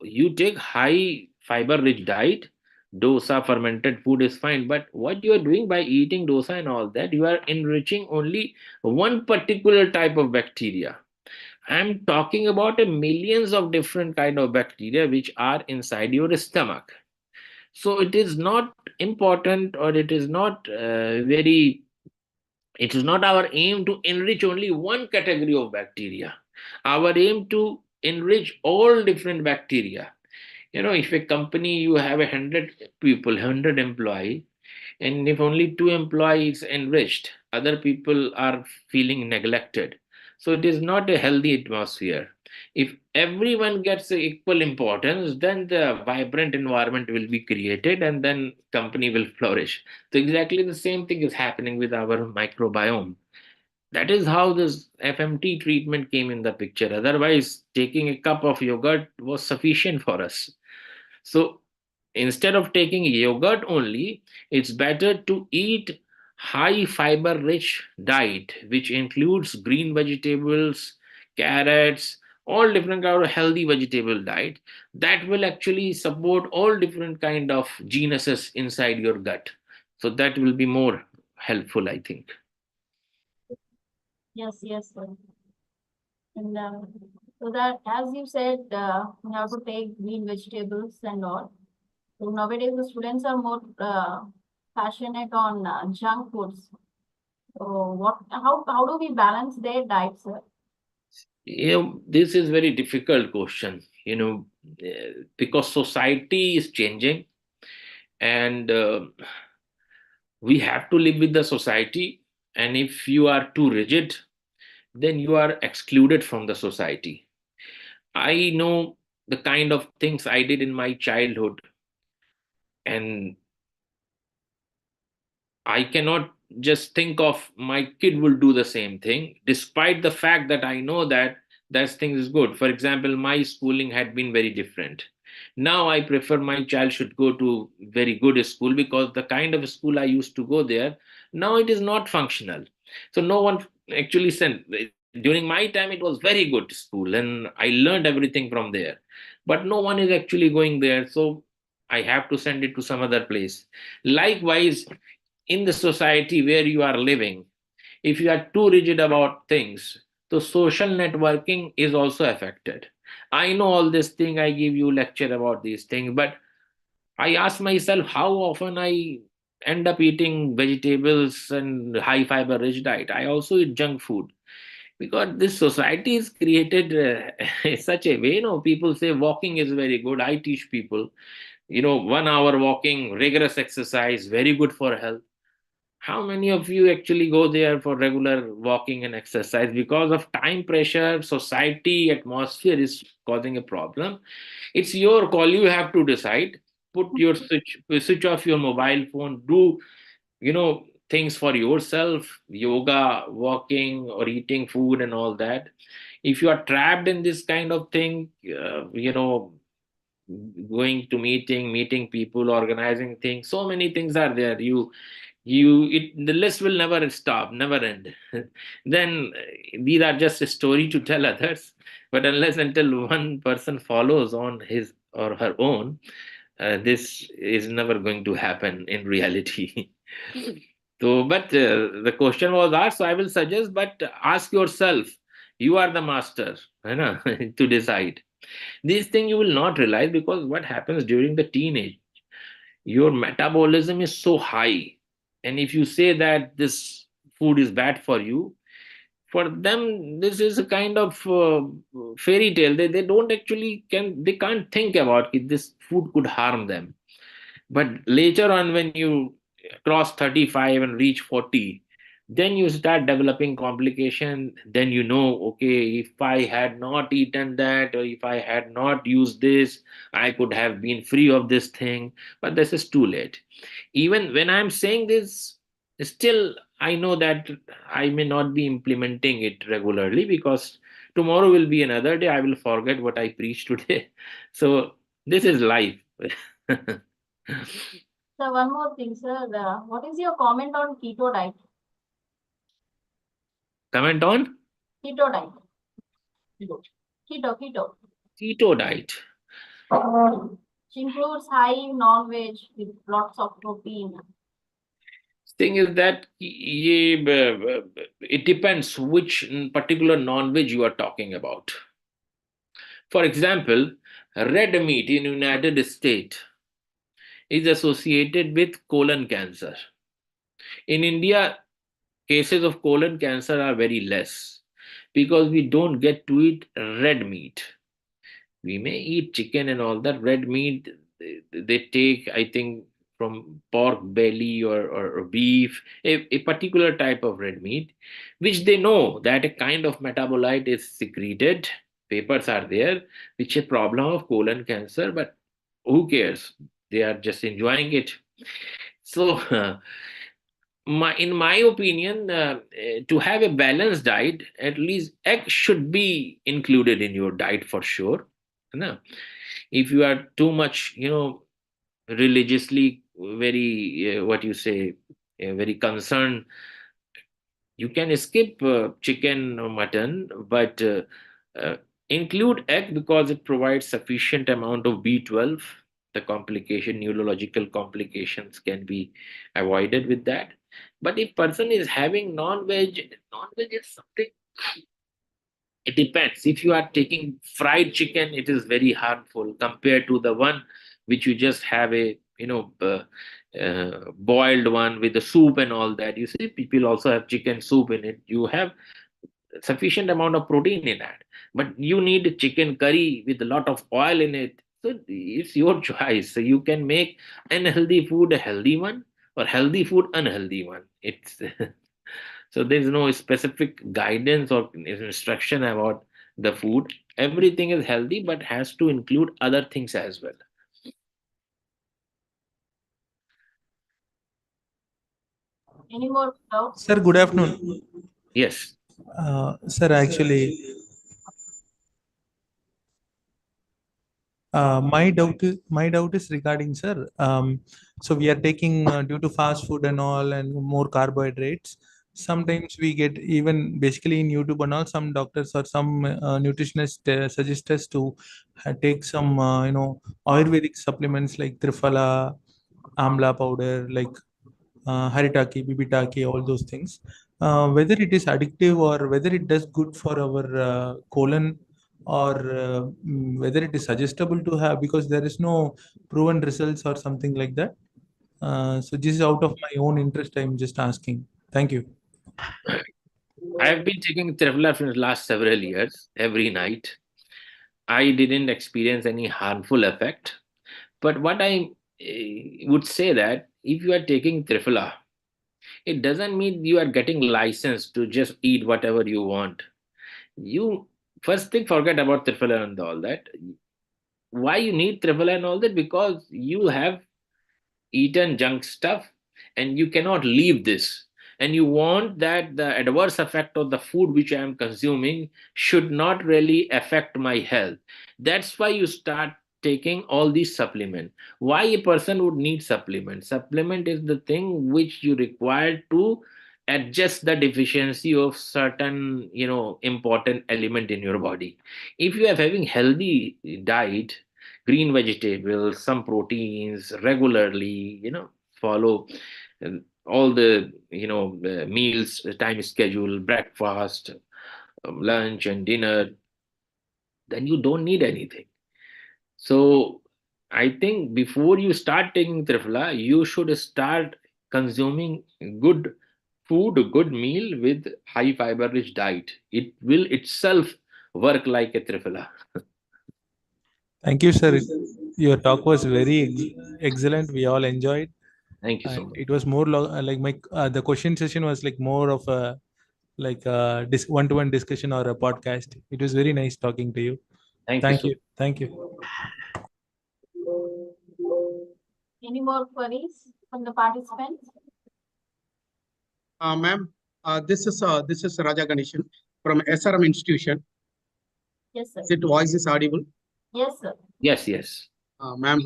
You take high fiber rich diet, dosa, fermented food is fine. But what you are doing by eating dosa and all that, you are enriching only one particular type of bacteria. I'm talking about a millions of different kind of bacteria which are inside your stomach. So it is not important, or it is not very, it is not our aim to enrich only one category of bacteria. Our aim to enrich all different bacteria. If a company you have 100 people, 100 employees, and if only two employees enriched, other people are feeling neglected. So it is not a healthy atmosphere. If everyone gets equal importance, then the vibrant environment will be created, and then company will flourish. So exactly the same thing is happening with our microbiome. That is how this FMT treatment came in the picture. Otherwise, taking a cup of yogurt was sufficient for us. So instead of taking yogurt only, it's better to eat high fiber rich diet, which includes green vegetables, carrots, all different kind of healthy vegetable diet that will actually support all different kind of genuses inside your gut. So that will be more helpful, I think. Yes, yes, sir. And so that, as you said, you have to take green vegetables and all. So nowadays the students are more passionate on junk foods. So how do we balance their diet, sir? This is very difficult question, because society is changing, and we have to live with the society. And if you are too rigid, then you are excluded from the society. I know the kind of things I did in my childhood, and I cannot just think of my kid will do the same thing, despite the fact that I know that that thing is good. For example, my schooling had been very different. Now I prefer my child should go to very good school, because the kind of school I used to go there, now it is not functional. So no one actually sent. During my time, it was very good school, and I learned everything from there. But no one is actually going there, so I have to send it to some other place. Likewise, in the society where you are living, if you are too rigid about things, so social networking is also affected. I know all this thing, I give you lecture about these things, but I ask myself how often I end up eating vegetables and high fiber rich diet. I also eat junk food, because this society is created such a way. People say walking is very good. I teach people, 1 hour walking, rigorous exercise, very good for health. How many of you actually go there for regular walking and exercise? Because of time pressure, society atmosphere is causing a problem. It's your call, you have to decide. Put your switch off your mobile phone, do things for yourself, yoga, walking, or eating food and all that. If you are trapped in this kind of thing, going to meeting people, organizing things, so many things are there. The list will never stop, never end. Then these are just a story to tell others, but unless until one person follows on his or her own, this is never going to happen in reality. So but the question was asked, so I will suggest, but ask yourself, you are the master, to decide. These things you will not realize, because what happens during the teenage, your metabolism is so high, and if you say that this food is bad for you, for them this is a kind of fairy tale. They don't actually they can't think about it, this food could harm them. But later on, when you cross 35 and reach 40, then you start developing complication. Then okay, if I had not eaten that, or if I had not used this, I could have been free of this thing. But this is too late. Even when I'm saying this, still I know that I may not be implementing it regularly, because tomorrow will be another day. I will forget what I preached today. So this is life. So one more thing, sir. What is your comment on keto diet? Comment on? Keto diet. Keto diet. Which includes high non-veg with lots of protein. Thing is that it depends which particular non-veg you are talking about. For example, red meat in United States is associated with colon cancer. In India, cases of colon cancer are very less because we don't get to eat red meat. We may eat chicken and all that. Red meat they take, I think, from pork belly or beef, a particular type of red meat, which they know that a kind of metabolite is secreted. Papers are there, which is a problem of colon cancer, but who cares? They are just enjoying it. So in my opinion, to have a balanced diet, at least egg should be included in your diet for sure. No, if you are too much, religiously very what you say, very concerned, you can skip chicken or mutton, but uh, include egg because it provides sufficient amount of B12. The neurological complications can be avoided with that. But if person is having non-veg is something, it depends. If you are taking fried chicken, it is very harmful compared to the one which you just have a boiled one with the soup and all that. You see, people also have chicken soup in it. You have sufficient amount of protein in that, but you need chicken curry with a lot of oil in it. So it's your choice. So you can make unhealthy food a healthy one or healthy food unhealthy one. It's so there's no specific guidance or instruction about the food. Everything is healthy, but has to include other things as well. Any more doubts? Sir, good afternoon. Yes. Sir, actually, my doubt is regarding, sir. So we are taking due to fast food and all and more carbohydrates. Sometimes we get, even basically in YouTube and all, some doctors or some nutritionists suggest us to take some Ayurvedic supplements like Triphala, Amla powder, like Haritaki, Bibitaki, all those things. Whether it is addictive or whether it does good for our colon, or whether it is suggestible to have, because there is no proven results or something like that. So this is out of my own interest. I'm just asking. Thank you. I've been taking Trevla for the last several years, every night. I didn't experience any harmful effect. But what I would say that if you are taking Triphala, it doesn't mean you are getting license to just eat whatever you want. You first thing forget about Triphala and all that. Why you need Triphala and all that? Because you have eaten junk stuff and you cannot leave this, and you want that the adverse effect of the food which I am consuming should not really affect my health. That's why you start taking all these supplement. Why a person would need supplement is the thing which you require to adjust the deficiency of certain important element in your body. If you are having healthy diet, green vegetables, some proteins regularly, follow all the meals time schedule, breakfast, lunch and dinner, then you don't need anything. So I think before you start taking Triphala, you should start consuming good food, a good meal with high fiber rich diet. It will itself work like a Triphala. Thank you, sir. Your talk was very excellent. We all enjoyed. Thank you so And much. it was more like my the question session was like more of a like a one-to-one discussion or a podcast. It was very nice talking to you. Thank you Thank so you. Thank you. Any more queries from the participants? Ma'am, this is Raja Ganeshan from SRM institution. Yes, sir. Is it voice is audible? Yes, sir. Yes. Ma'am,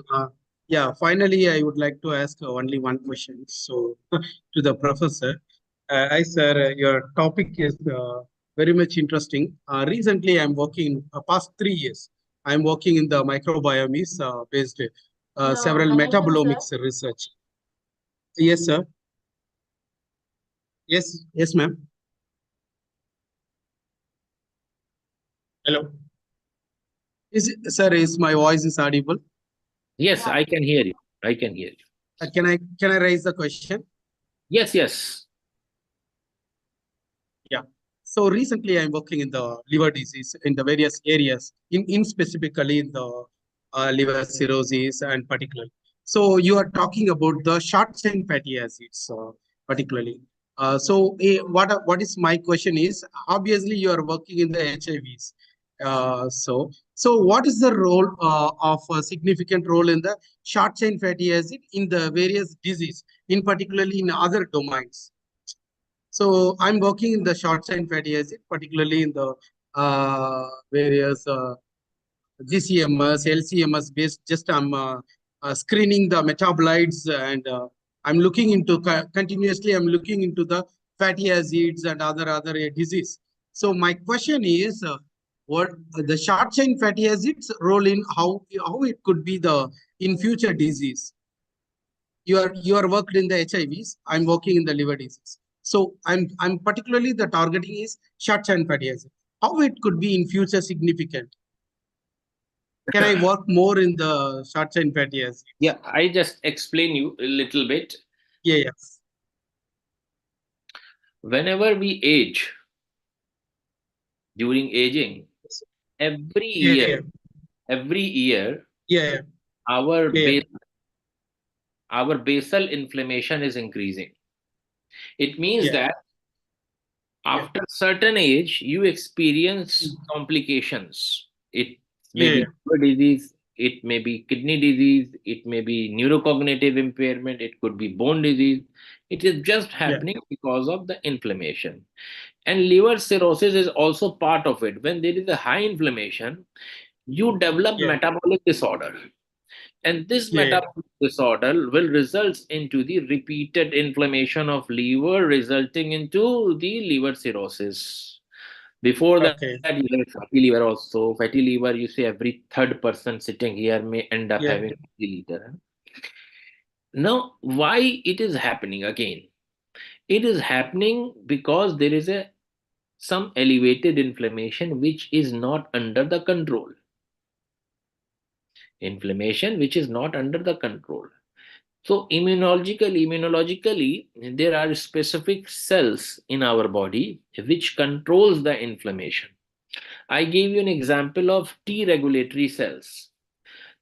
yeah, finally, I would like to ask only one question. So, to the professor, sir, your topic is very much interesting. Recently, I'm working, past 3 years, I'm working in the microbiomes based several Ganeshan, sir. metabolomics research. Yes, sir. Yes, yes, ma'am. Hello. Sir, is my voice is audible? Yes, Yeah. I can hear you. I can hear you. Can I raise the question? Yes, yes. Yeah. So recently, I'm working in the liver disease in the various areas, in specifically in the liver cirrhosis and particularly. So you are talking about the short chain fatty acids, particularly. What is my question is, obviously you are working in the HIVs. So what is the role of a significant role in the short chain fatty acid in the various disease, in particularly in other domains? So I'm working in the short chain fatty acid, particularly in the various GCMS, LCMS based. Just I'm screening the metabolites, and I'm looking into continuously. I'm looking into the fatty acids and other disease. So my question is, what the short chain fatty acids role in how it could be the in future disease? You are worked in the HIVs. I'm working in the liver disease. So I'm particularly the targeting is short chain fatty acid. How it could be in future significant? Can I work more in the short chain fatty acid? Yeah, I just explain you a little bit. Yeah, yes. Whenever we age, during aging, every Yeah, yeah, year, every year, yeah, our yeah, base, our basal inflammation is increasing. It means yeah, that yeah, after certain age, you experience complications. It may yeah, be liver disease, it may be kidney disease, it may be neurocognitive impairment, it could be bone disease. It is just yeah, happening because of the inflammation. And liver cirrhosis is also part of it. When there is a high inflammation, you develop yeah, metabolic disorder. And this yeah, yeah. metabolic disorder will result into the repeated inflammation of liver, resulting into the liver cirrhosis. Before that, Okay. you have fatty liver also. Fatty liver, you see, every third person sitting here may end up Yeah, having fatty liver. Now, why it is happening again? It is happening because there is a some elevated inflammation which is not under the control. Inflammation which is not under the control. So immunologically, there are specific cells in our body which controls the inflammation. I gave you an example of T regulatory cells.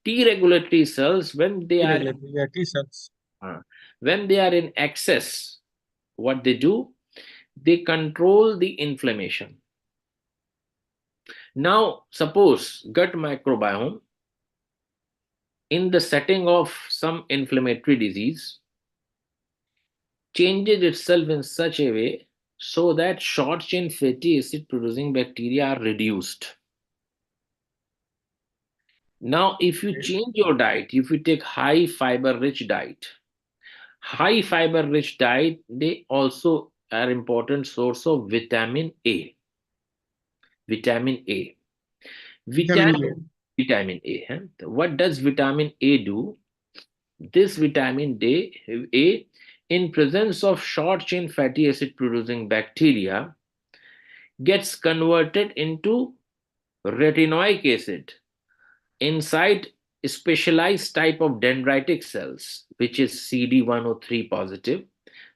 T regulatory cells, irregularity. Yeah, T cells. uh, when they are in excess, what they do, they control the inflammation. Now, suppose gut microbiome in the setting of some inflammatory disease changes itself in such a way so that short chain fatty acid producing bacteria are reduced. Now, if you Okay. change your diet, if you take high fiber rich diet, they also are important source of vitamin A. Vitamin A. Vitamin Vitamin, A. vitamin A. Huh? What does vitamin A do? This vitamin A, in presence of short chain fatty acid producing bacteria, gets converted into retinoic acid inside specialized type of dendritic cells, which is CD103 positive.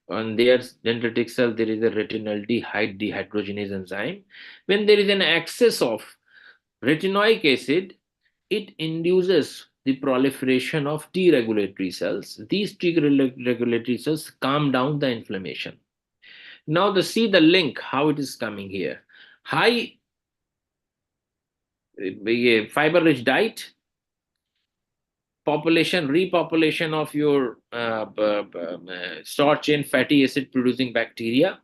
On their dendritic cell, there is a retinaldehyde dehydrogenase enzyme. When there is an excess of retinoic acid, it induces the proliferation of T regulatory cells. These T regulatory cells calm down the inflammation. Now, see the link, how it is coming here. High fiber rich diet, repopulation of your short chain fatty acid producing bacteria,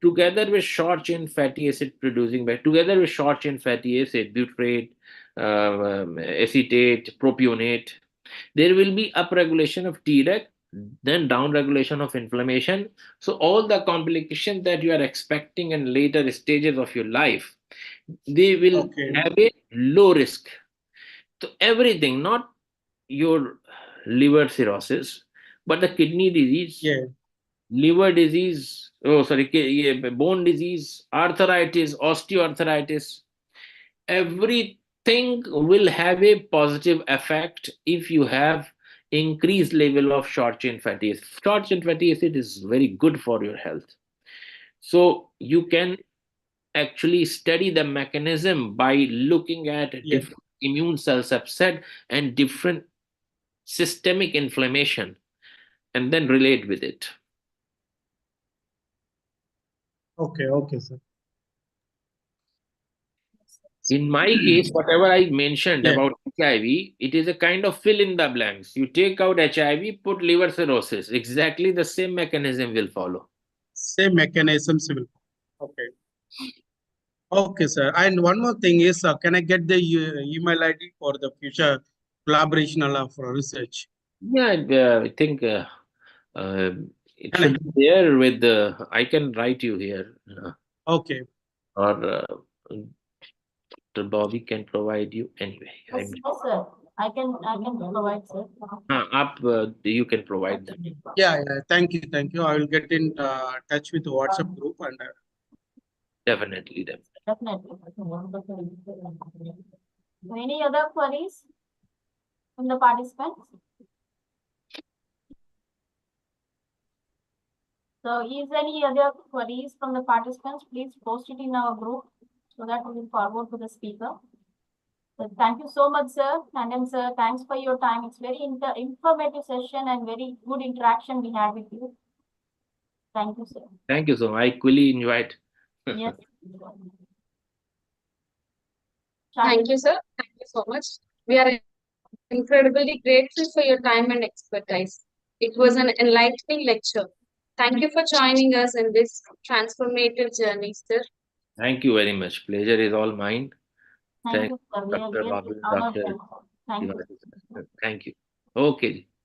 together with short chain fatty acid producing together with short chain fatty acid, butyrate, acetate, propionate, there will be upregulation of Treg, then down regulation of inflammation. So all the complications that you are expecting in later stages of your life, they will Okay. have a low risk. So everything, not your liver cirrhosis, but the kidney disease, Yeah. liver disease, bone disease, arthritis, osteoarthritis, everything will have a positive effect if you have increased level of short chain fatty acid. Short chain fatty acid is very good for your health. So you can actually study the mechanism by looking at Yeah. different immune cell subset and different systemic inflammation, and then relate with it. Okay. Okay, sir. In my case, whatever I mentioned Yeah. about HIV, it is a kind of fill in the blanks. You take out HIV, put liver cirrhosis. Exactly the same mechanism will follow. Same mechanisms will. Okay. Okay, sir. And one more thing is, can I get the email ID for the future collaboration for research? Yeah, I think uh, it Can I? should be there with the. I can write you here, Okay. or Dr. Bobby can provide you anyway. Yes, yes, sir. I can provide, sir. You can provide them. Yeah. Yeah. Thank you. Thank you. I will get in touch with the WhatsApp group and. Definitely them. Definitely. Any other queries from the participants? So is any other queries from the participants? Please post it in our group so that we will forward to the speaker. So thank you so much, sir. And then, sir, thanks for your time. It's very informative session and very good interaction we had with you. Thank you, sir. Thank you so much. I equally enjoyed. Yes. Thank you, sir. Thank you so much. We are incredibly grateful for your time and expertise. It was an enlightening lecture. Thank you for joining us in this transformative journey, sir. Thank you very much. Pleasure is all mine. Thank you, sir. We are Dr. really Robin, honored. Dr. Thank you. Thank you. Okay.